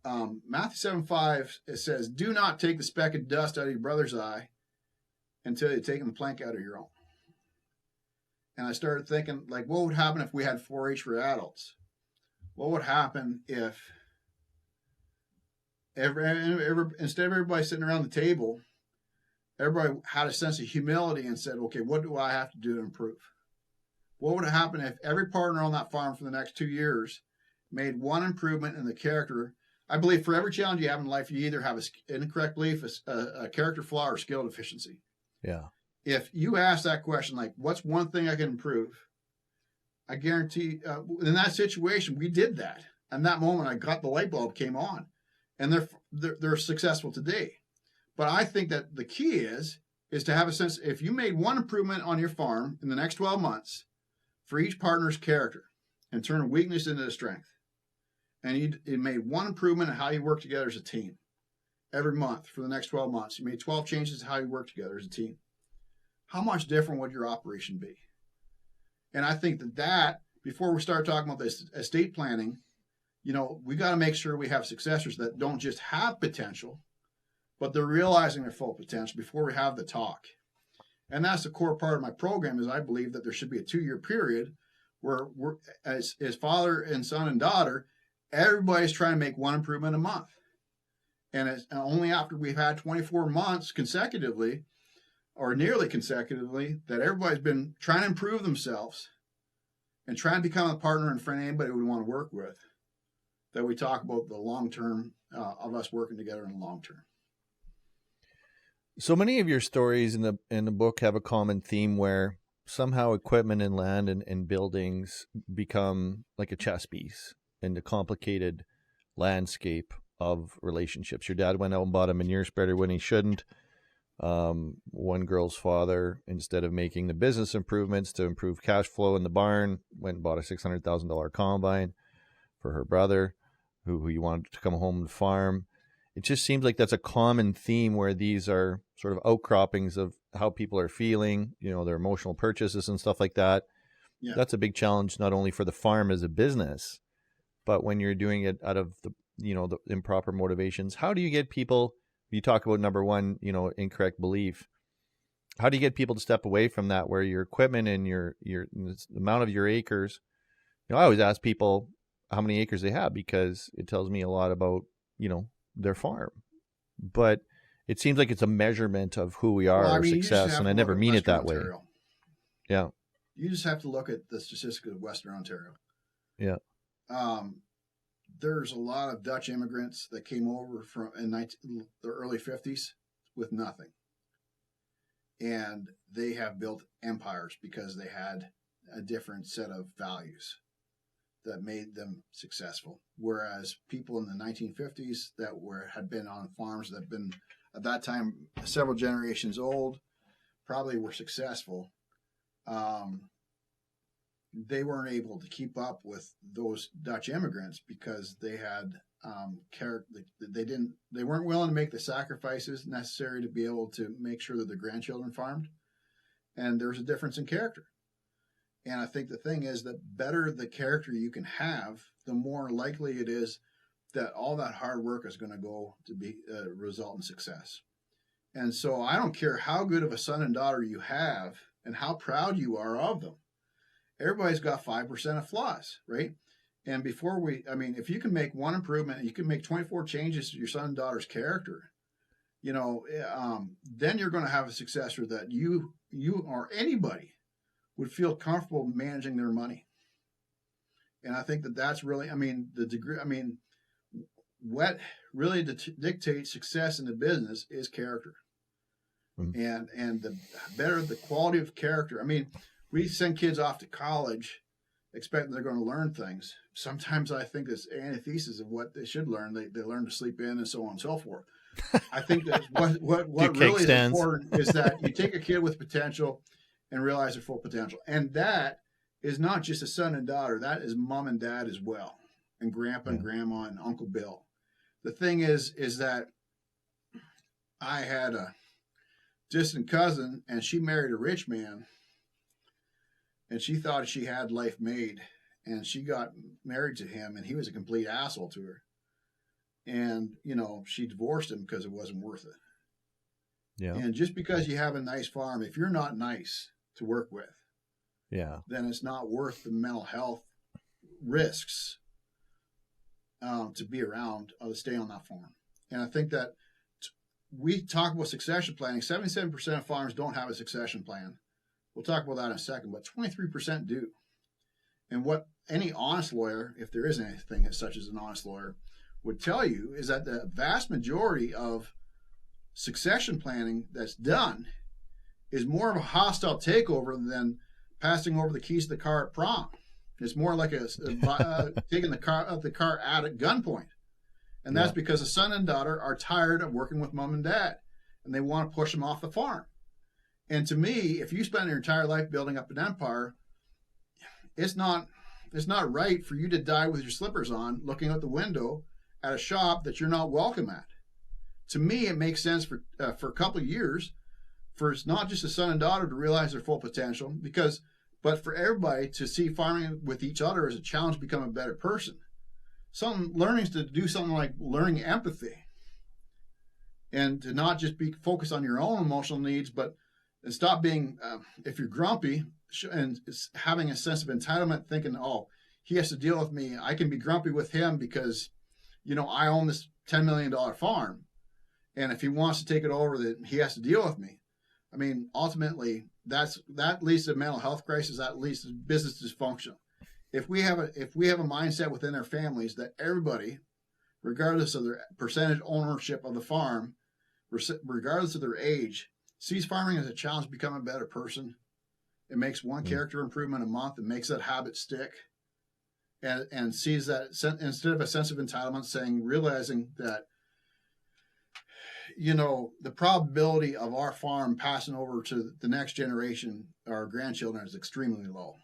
Matthew 7:5, it says, do not take the speck of dust out of your brother's eye until you've taken the plank out of your own. And I started thinking, like, what would happen if we had 4-H for adults? What would happen if instead of everybody sitting around the table, everybody had a sense of humility and said, okay, what do I have to do to improve? What would happen if every partner on that farm for the next 2 years made one improvement in the character? I believe for every challenge you have in life, you either have an incorrect belief, a character flaw, or skill deficiency. Yeah. If you ask that question, like, what's one thing I can improve? I guarantee in that situation, we did that. And that moment, I got the light bulb came on. And they're successful today. But I think that the key is to have a sense, if you made one improvement on your farm in the next 12 months for each partner's character and turn a weakness into a strength, and you made one improvement in how you work together as a team, every month for the next 12 months. You made 12 changes to how you work together as a team. How much different would your operation be? And I think that before we start talking about this estate planning, we got to make sure we have successors that don't just have potential, but they're realizing their full potential before we have the talk. And that's the core part of my program, is I believe that there should be a 2-year period where we're, as father and son and daughter, everybody's trying to make one improvement a month. And it's only after we've had 24 months consecutively, or nearly consecutively, that everybody's been trying to improve themselves and trying to become a partner and friend anybody we want to work with, that we talk about the long term of us working together in the long term. So many of your stories in the book have a common theme where somehow equipment and land and buildings become like a chess piece in the complicated landscape of relationships. Your dad went out and bought a manure spreader when he shouldn't. One girl's father, instead of making the business improvements to improve cash flow in the barn, went and bought a $600,000 combine for her brother, who he wanted to come home and farm. It just seems like that's a common theme where these are sort of outcroppings of how people are feeling, their emotional purchases and stuff like that. Yeah. That's a big challenge, not only for the farm as a business, but when you're doing it out of the improper motivations. How do you get people, you talk about number one, incorrect belief. How do you get people to step away from that, where your equipment and your the amount of your acres, I always ask people how many acres they have, because it tells me a lot about, their farm. But it seems like it's a measurement of who we are, our success, and I never mean it that way. Yeah. You just have to look at the statistics of Western Ontario. Yeah. There's a lot of Dutch immigrants that came over in the early 50s with nothing. And they have built empires because they had a different set of values that made them successful. Whereas people in the 1950s that had been on farms that had been at that time several generations old, probably were successful. They weren't able to keep up with those Dutch immigrants because they had they weren't willing to make the sacrifices necessary to be able to make sure that their grandchildren farmed. And there's a difference in character. And I think the thing is that better the character you can have, the more likely it is that all that hard work is going to go to be result in success. And so I don't care how good of a son and daughter you have and how proud you are of them. Everybody's got 5% of flaws, right? And if you can make one improvement, you can make 24 changes to your son and daughter's character, then you're going to have a successor that you or anybody would feel comfortable managing their money. And I think that's really, what really dictates success in the business is character. Mm-hmm. And the better the quality of character. We send kids off to college expecting they're going to learn things. Sometimes I think it's antithesis of what they should learn. They learn to sleep in and so on and so forth. I think that what really is important is that you take a kid with potential and realize their full potential. And that is not just a son and daughter. That is mom and dad as well, and grandpa and grandma and Uncle Bill. The thing is that I had a distant cousin, and she married a rich man, and she thought she had life made, and she got married to him, and he was a complete asshole to her. And, she divorced him because it wasn't worth it. Yeah. And just because you have a nice farm, if you're not nice to work with, then it's not worth the mental health risks to be around or to stay on that farm. And I think that we talk about succession planning. 77% of farms don't have a succession plan. We'll talk about that in a second, but 23% do. And what any honest lawyer, if there is anything as such as an honest lawyer, would tell you is that the vast majority of succession planning that's done is more of a hostile takeover than passing over the keys to the car at prom. It's more like taking the car at gunpoint. And that's because the son and daughter are tired of working with mom and dad, and they want to push them off the farm. And to me, if you spend your entire life building up an empire, it's not right for you to die with your slippers on, looking out the window at a shop that you're not welcome at. to me, it makes sense for a couple of years for it's not just a son and daughter to realize their full potential, but for everybody to see farming with each other as a challenge to become a better person. Some learnings to do something like learning empathy, and to not just be focused on your own emotional needs, but and stop being, if you're grumpy and having a sense of entitlement, thinking, oh, he has to deal with me. I can be grumpy with him because, I own this $10 million farm. And if he wants to take it over, that he has to deal with me. I mean, ultimately, that leads to mental health crisis. That leads to business dysfunction. If we have a mindset within our families that everybody, regardless of their percentage ownership of the farm, regardless of their age, sees farming as a challenge to become a better person, it makes one character improvement a month and makes that habit stick, and sees that instead of a sense of entitlement, realizing that, the probability of our farm passing over to the next generation, our grandchildren, is extremely low.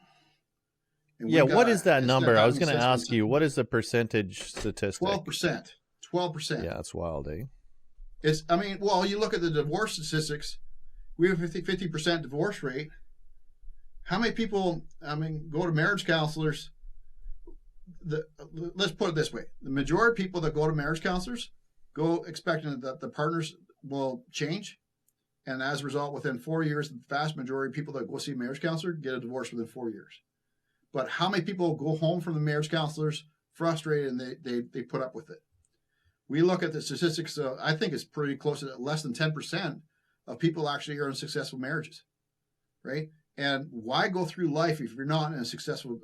What is that number? I was going to ask you, what is the percentage statistic? 12%. 12%. Yeah, that's wild, eh? You look at the divorce statistics, we have a 50% divorce rate. How many people, go to marriage counselors? Let's put it this way. The majority of people that go to marriage counselors go expecting that the partners will change. And as a result, within 4 years, the vast majority of people that go see a marriage counselor get a divorce within 4 years. But how many people go home from the marriage counselors frustrated and they put up with it? We look at the statistics. I think it's pretty close to less than 10% of people actually are in successful marriages, right? And why go through life if you're not in a successful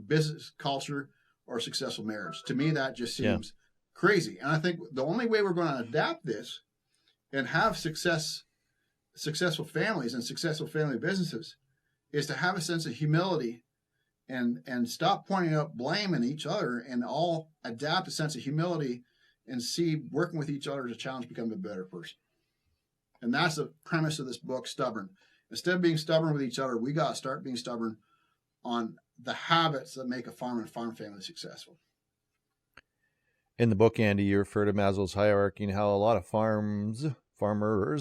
business culture or successful marriage? To me, that just seems crazy. And I think the only way we're going to adapt this and have successful families and successful family businesses is to have a sense of humility and stop pointing out blame in each other, and all adapt a sense of humility and see working with each other as a challenge to become a better person. And that's the premise of this book, Stubborn. Instead of being stubborn with each other, we got to start being stubborn on the habits that make a farmer and farm family successful. In the book, Andy, you refer to Maslow's hierarchy and how a lot of farmers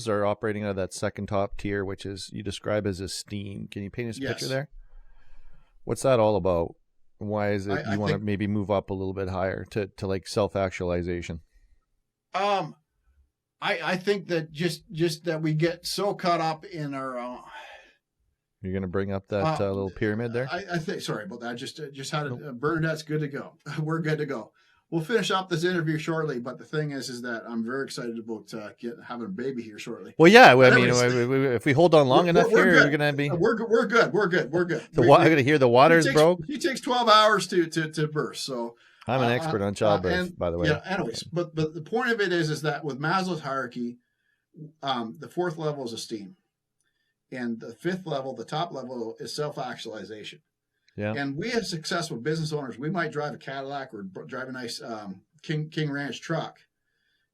are operating out of that second top tier, which is you describe as esteem. Can you paint us a picture there? What's that all about? Why is it you want to maybe move up a little bit higher to like self-actualization? I think that just that we get so caught up in our. You're going to bring up that little pyramid there? I think. Sorry about that. Just had it. Bernadette's good to go. We're good to go. We'll finish up this interview shortly, but the thing is that I'm very excited about having a baby here shortly. Well, yeah. If we hold on long enough here, we're going to be. We're good. I'm going to hear the water's broke. He takes 12 hours to birth, so. I'm an expert on childbirth, by the way. Yeah. Anyways, but the point of it is that with Maslow's hierarchy, the fourth level is esteem, and the fifth level, the top level, is self-actualization. Yeah. And we as successful business owners, we might drive a Cadillac or drive a nice King Ranch truck,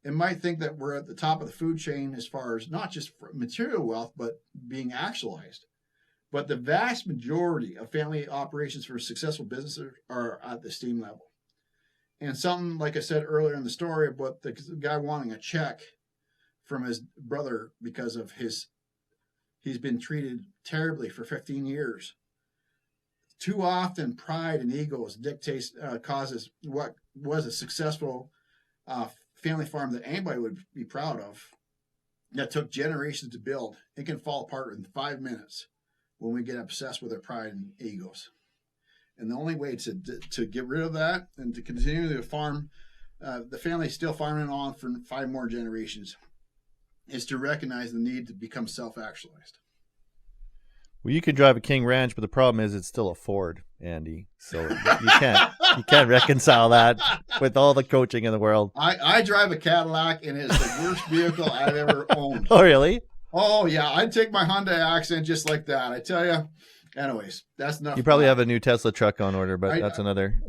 and might think that we're at the top of the food chain as far as not just material wealth, but being actualized. But the vast majority of family operations for successful businesses are at the esteem level. And something like I said earlier in the story about the guy wanting a check from his brother because of he's been treated terribly for 15 years. Too often, pride and egos causes what was a successful family farm that anybody would be proud of, that took generations to build. It can fall apart in 5 minutes when we get obsessed with our pride and egos. And the only way to get rid of that and to continue to farm, the family still farming on for 5 more generations, is to recognize the need to become self-actualized. Well, you can drive a King Ranch, but the problem is it's still a Ford, Andy. So you can't reconcile that with all the coaching in the world. I drive a Cadillac, and it's the worst vehicle I've ever owned. Oh, really? Oh, yeah. I'd take my Hyundai Accent just like that. I tell you. Anyways, that's enough. You probably have a new Tesla truck on order, but that's another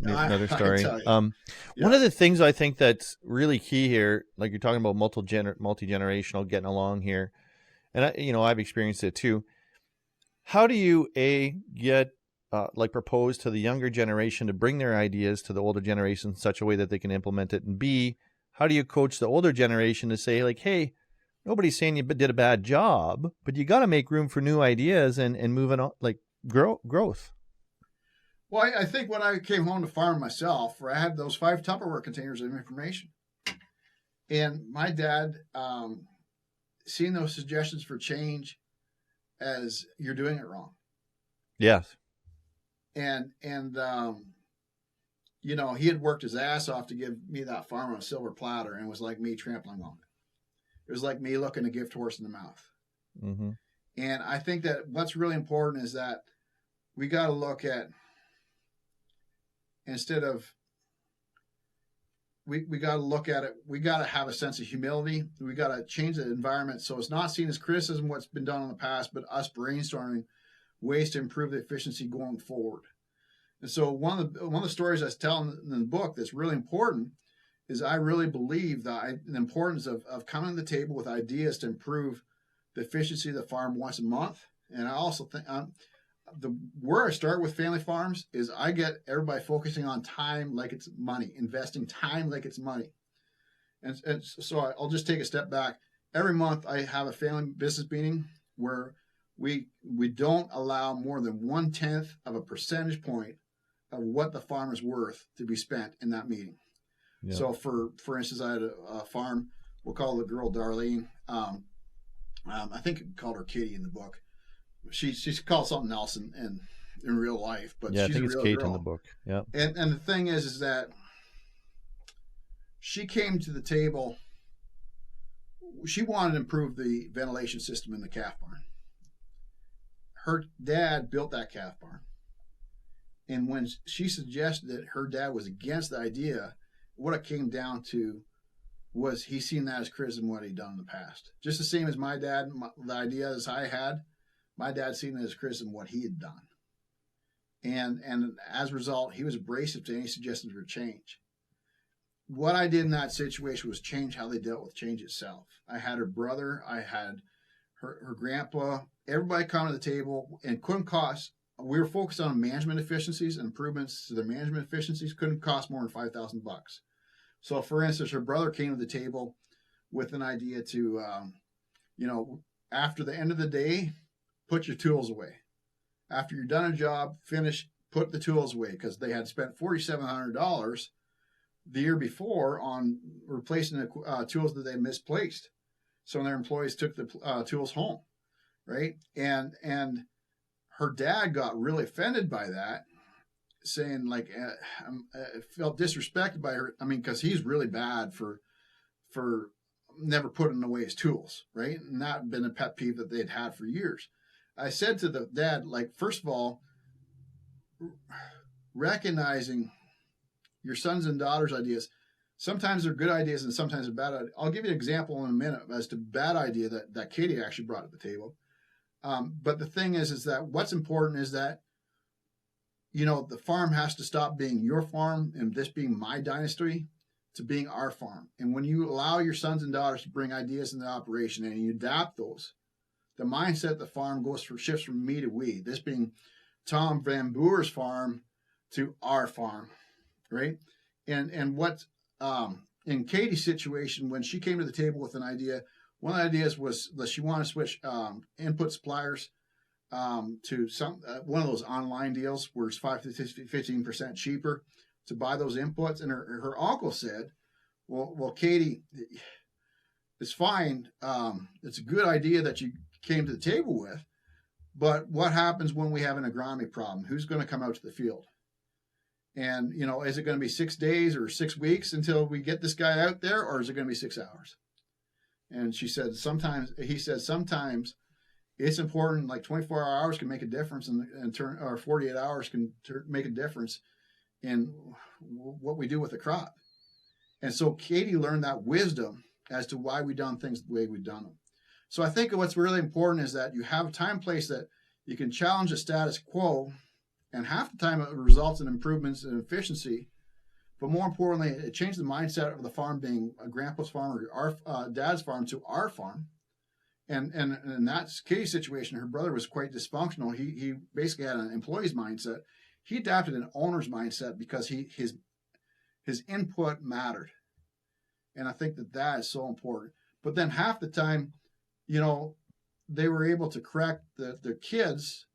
story. One of the things I think that's really key here, like you're talking about multi-generational getting along here, and I've experienced it too. How do you get propose to the younger generation to bring their ideas to the older generation in such a way that they can implement it, and B, how do you coach the older generation to say, like, hey, nobody's saying you did a bad job, but you got to make room for new ideas and moving on, like growth. Well, I think when I came home to farm myself, where I had those 5 Tupperware containers of information, and my dad seeing those suggestions for change as you're doing it wrong. Yes. And you know, he had worked his ass off to give me that farm on a silver platter, and it was like me trampling on it. It was like me looking a gift horse in the mouth. Mm-hmm. And I think that what's really important is that we got to look at, instead of, we got to look at it, we got to have a sense of humility. We got to change the environment so it's not seen as criticism what's been done in the past, but us brainstorming ways to improve the efficiency going forward. And so one of the stories I tell in the book that's really important is I really believe that the importance of coming to the table with ideas to improve the efficiency of the farm once a month. And I also think where I start with family farms is I get everybody focusing on time like it's money, investing time like it's money. And so I'll just take a step back. Every month I have a family business meeting where we don't allow more than 1/10 of a percentage point of what the farm is worth to be spent in that meeting. Yeah. So for instance, I had a farm, we'll call the girl Darlene. I think we called her Kitty in the book. She's called something else in real life, but yeah, she's I think a real it's Kate girl. in the book. Yeah. And the thing is that she came to the table. She wanted to improve the ventilation system in the calf barn. Her dad built that calf barn. And when she suggested that her dad was against the idea, what it came down to was he seen that as criticism what he'd done in the past. Just the same as my dad, the idea as I had, my dad seen it as criticism what he had done. And as a result, he was abrasive to any suggestions for change. What I did in that situation was change how they dealt with change itself. I had her brother, I had her grandpa, everybody come to the table, and couldn't cost. We were focused on management efficiencies and improvements to the management efficiencies. Couldn't cost more than $5,000. So, for instance, her brother came to the table with an idea to, after the end of the day, put your tools away. After you're done a job, finish, put the tools away, because they had spent $4,700 the year before on replacing the tools that they misplaced. So their employees took the tools home, right? And her dad got really offended by that, saying like, felt disrespected by her. I mean, because he's really bad for never putting away his tools, right? And that had been a pet peeve that they'd had for years. I said to the dad, like, first of all, recognizing your sons and daughters' ideas. Sometimes they're good ideas and sometimes they're bad ideas. I'll give you an example in a minute as to bad idea that Katie actually brought to the table. But the thing is that what's important is that, the farm has to stop being your farm and this being my dynasty to being our farm. And when you allow your sons and daughters to bring ideas into the operation and you adapt those, the mindset of the farm shifts from me to we. This being Tom Van Boer's farm to our farm, right? And what in Katie's situation, when she came to the table with an idea, one of the ideas was that she wanted to switch input suppliers to one of those online deals where it's 5 to 15% cheaper to buy those inputs. And her uncle said, well, Katie, it's fine. It's a good idea that you came to the table with, but what happens when we have an agronomy problem? Who's going to come out to the field? And, is it going to be 6 days or 6 weeks until we get this guy out there, or is it going to be 6 hours? And he said, sometimes it's important, like 24 hours can make a difference or 48 hours can make a difference in what we do with the crop. And so Katie learned that wisdom as to why we done things the way we've done them. So I think what's really important is that you have a time place that you can challenge the status quo, and half the time it results in improvements in efficiency. But more importantly, it changed the mindset of the farm being a grandpa's farm or our dad's farm to our farm. And in that Katie's situation, her brother was quite dysfunctional. He basically had an employee's mindset. He adapted an owner's mindset because his input mattered. And I think that is so important. But then half the time, you know, they were able to correct the kids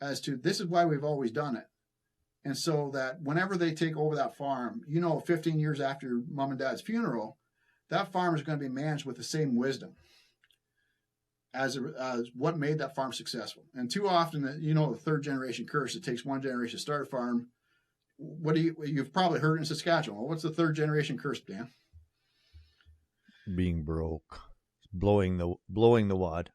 as to this is why we've always done it. And so that whenever they take over that farm, 15 years after mom and dad's funeral, that farm is going to be managed with the same wisdom as what made that farm successful. And too often, the third generation curse, it takes one generation to start a farm. You've probably heard in Saskatchewan. Well, what's the third generation curse, Dan? Being broke, blowing the wad.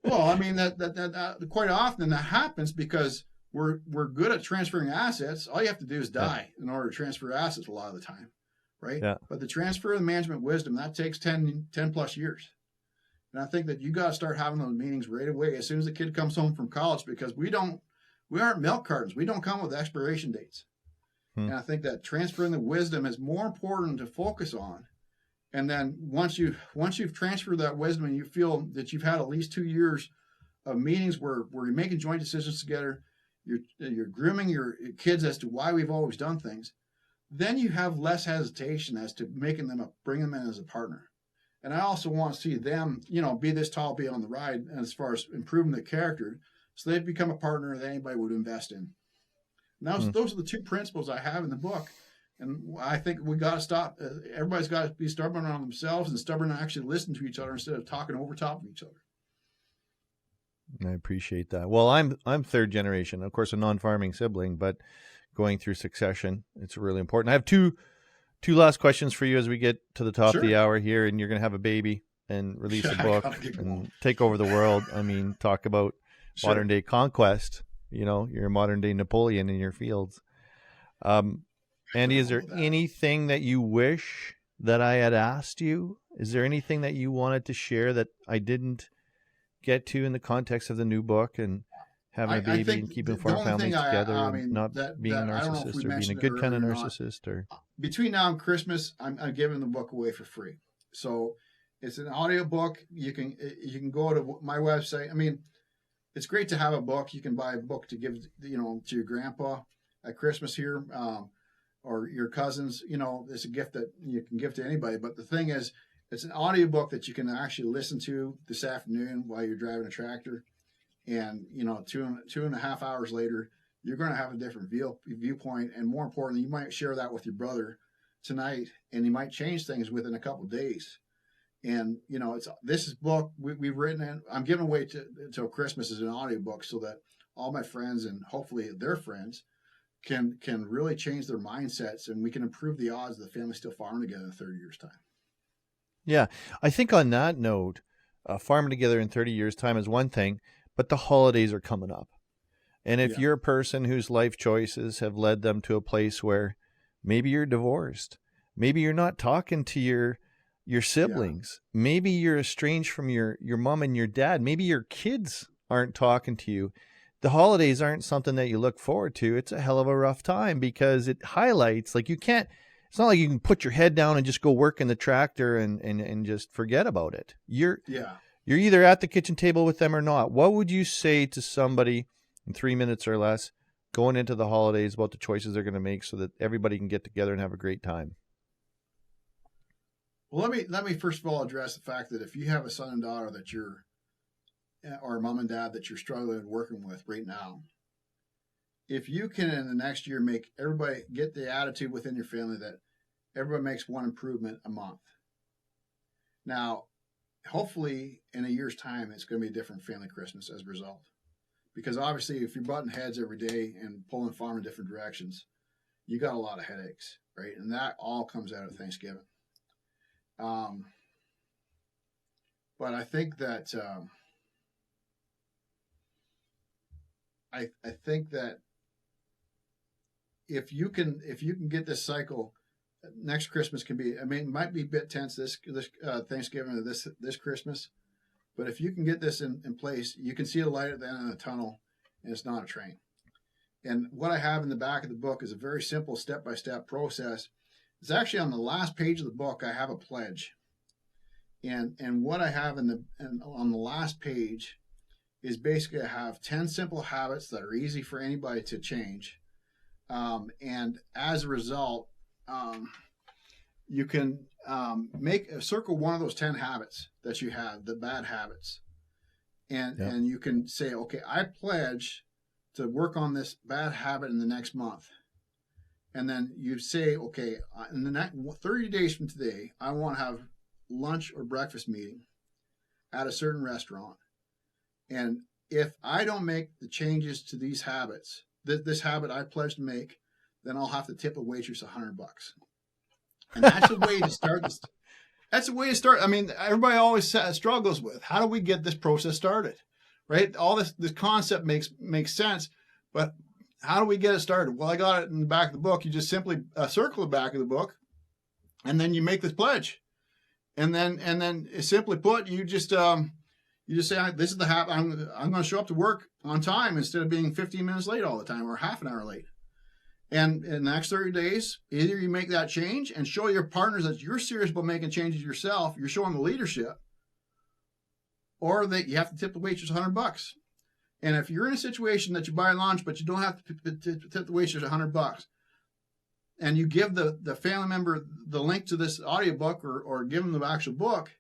Well, I mean that quite often that happens because we're good at transferring assets. All you have to do is die in order to transfer assets a lot of the time, right? Yeah. But the transfer of the management wisdom, that takes 10 plus years. And I think that you got to start having those meetings right away as soon as the kid comes home from college, because we aren't milk cartons. We don't come with expiration dates. And I think that transferring the wisdom is more important to focus on. And then once you've transferred that wisdom and you feel that you've had at least 2 years of meetings where you're making joint decisions together, you're grooming your kids as to why we've always done things, then you have less hesitation as to bringing them in as a partner. And I also want to see them, be this tall, be on the ride as far as improving their character, so they become a partner that anybody would invest in. And those are the two principles I have in the book. And I think we got to stop. Everybody's got to be stubborn on themselves and stubborn to actually listen to each other instead of talking over top of each other. I appreciate that. Well, I'm third generation, of course, a non-farming sibling, but going through succession, it's really important. I have two last questions for you as we get to the top of the hour here, and you're going to have a baby and release a book and take over the world. I mean, talk about modern day conquest. You're a modern day Napoleon in your fields. Andy, is there anything that you wish that I had asked you? Is there anything that you wanted to share that I didn't get to in the context of the new book and having a baby and keeping farm families together and not being a narcissist or being a good kind of narcissist? Or between now and Christmas, I'm giving the book away for free. So it's an audio book. You can go to my website. I mean, it's great to have a book. You can buy a book to give to your grandpa at Christmas here. Or your cousins, it's a gift that you can give to anybody. But the thing is, it's an audiobook that you can actually listen to this afternoon while you're driving a tractor. And, 2.5 hours later, you're going to have a different viewpoint. And more importantly, you might share that with your brother tonight, and you might change things within a couple of days. And, this book we've written, and I'm giving away till Christmas as an audiobook so that all my friends and hopefully their friends can really change their mindsets, and we can improve the odds of the family still farming together in 30 years' time. Yeah. I think on that note, farming together in 30 years' time is one thing, but the holidays are coming up. And if you're a person whose life choices have led them to a place where maybe you're divorced, maybe you're not talking to your siblings, maybe you're estranged from your mom and your dad, maybe your kids aren't talking to you, the holidays aren't something that you look forward to. It's a hell of a rough time because it highlights, it's not like you can put your head down and just go work in the tractor and just forget about it. You're either at the kitchen table with them or not. What would you say to somebody in 3 minutes or less going into the holidays about the choices they're going to make so that everybody can get together and have a great time? Well, let me first of all address the fact that if you have a son and daughter or mom and dad that you're struggling working with right now, if you can in the next year make everybody get the attitude within your family that everybody makes one improvement a month. Now, hopefully in a year's time, it's going to be a different family Christmas as a result. Because obviously if you're butting heads every day and pulling the farm in different directions, you got a lot of headaches, right? And that all comes out of Thanksgiving. But I think that I think that if you can get this cycle, next Christmas can be. I mean, it might be a bit tense this Thanksgiving or this Christmas, but if you can get this in place, you can see the light at the end of the tunnel, and it's not a train. And what I have in the back of the book is a very simple step-by-step process. It's actually on the last page of the book. I have a pledge, and what I have on the last page is basically I have 10 simple habits that are easy for anybody to change. And as a result, you can circle one of those 10 habits that you have, the bad habits. And you can say, okay, I pledge to work on this bad habit in the next month. And then you say, okay, in the next 30 days from today, I want to have lunch or breakfast meeting at a certain restaurant. And if I don't make the changes to these habits, this habit I pledge to make, then I'll have to tip a waitress $100. And that's a way to start this. That's a way to start. I mean, everybody always struggles with, how do we get this process started, right? All this concept makes sense, but how do we get it started? Well, I got it in the back of the book. You just simply circle the back of the book, and then you make this pledge, and then simply put, you just say, this is the habit. I'm going to show up to work on time instead of being 15 minutes late all the time or half an hour late. And in the next 30 days, either you make that change and show your partners that you're serious about making changes yourself, you're showing the leadership, or that you have to tip the waitress $100. And if you're in a situation that you buy lunch, but you don't have to tip the waitress $100, and you give the family member the link to this audiobook or give them the actual book,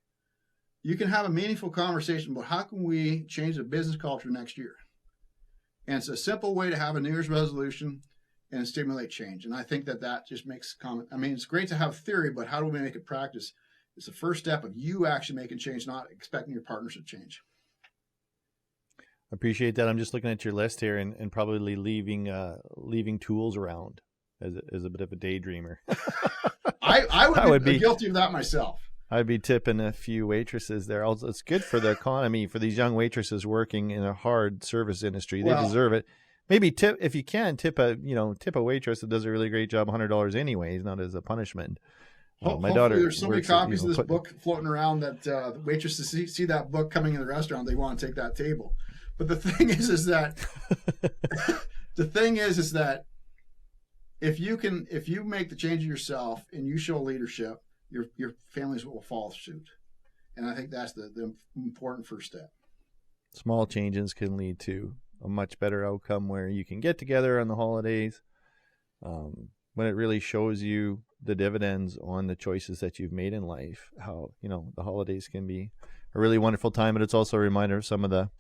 you can have a meaningful conversation about how can we change the business culture next year. And it's a simple way to have a New Year's resolution and stimulate change. And I think that just makes comment. I mean, it's great to have theory, but how do we make it practice? It's the first step of you actually making change, not expecting your partners to change. Appreciate that. I'm just looking at your list here and probably leaving tools around as a bit of a daydreamer. I would be guilty of that myself. I'd be tipping a few waitresses there. Also, it's good for the economy for these young waitresses working in a hard service industry. They deserve it. Maybe tip, if you can, tip a waitress that does a really great job $100 anyways, not as a punishment. My daughter. There's so many copies of this book floating around that the waitresses see that book coming in the restaurant, they want to take that table. But the thing is that if you make the change yourself and you show leadership, your families will follow suit. And I think that's the important first step. Small changes can lead to a much better outcome where you can get together on the holidays, when it really shows you the dividends on the choices that you've made in life, how, the holidays can be a really wonderful time, but it's also a reminder of some of the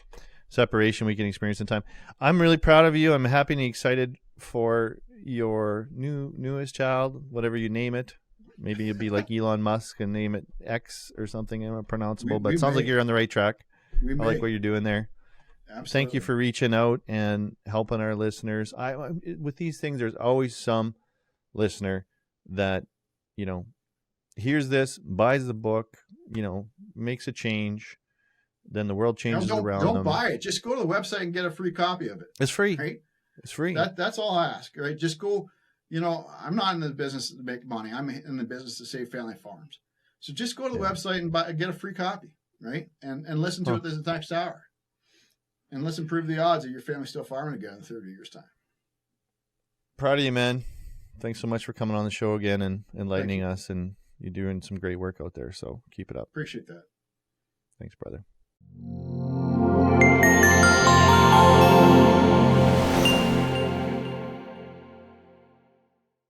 separation we can experience in time. I'm really proud of you. I'm happy and excited for your newest child, whatever you name it. Maybe you'll be like Elon Musk and name it X or something unpronounceable, but it sounds like you're on the right track. I like what you're doing there. Absolutely. Thank you for reaching out and helping our listeners. With these things, there's always some listener that, hears this, buys the book, makes a change. Then the world changes around them. Don't buy it. Just go to the website and get a free copy of it. It's free. Right? It's free. That's all I ask. Right? Just go. I'm not in the business to make money. I'm in the business to save family farms. So just go to the website and get a free copy, right? And listen to it this next hour. And let's improve the odds of your family still farming together in 30 years' time. Proud of you, man. Thanks so much for coming on the show again and enlightening us. And you're doing some great work out there. So keep it up. Appreciate that. Thanks, brother.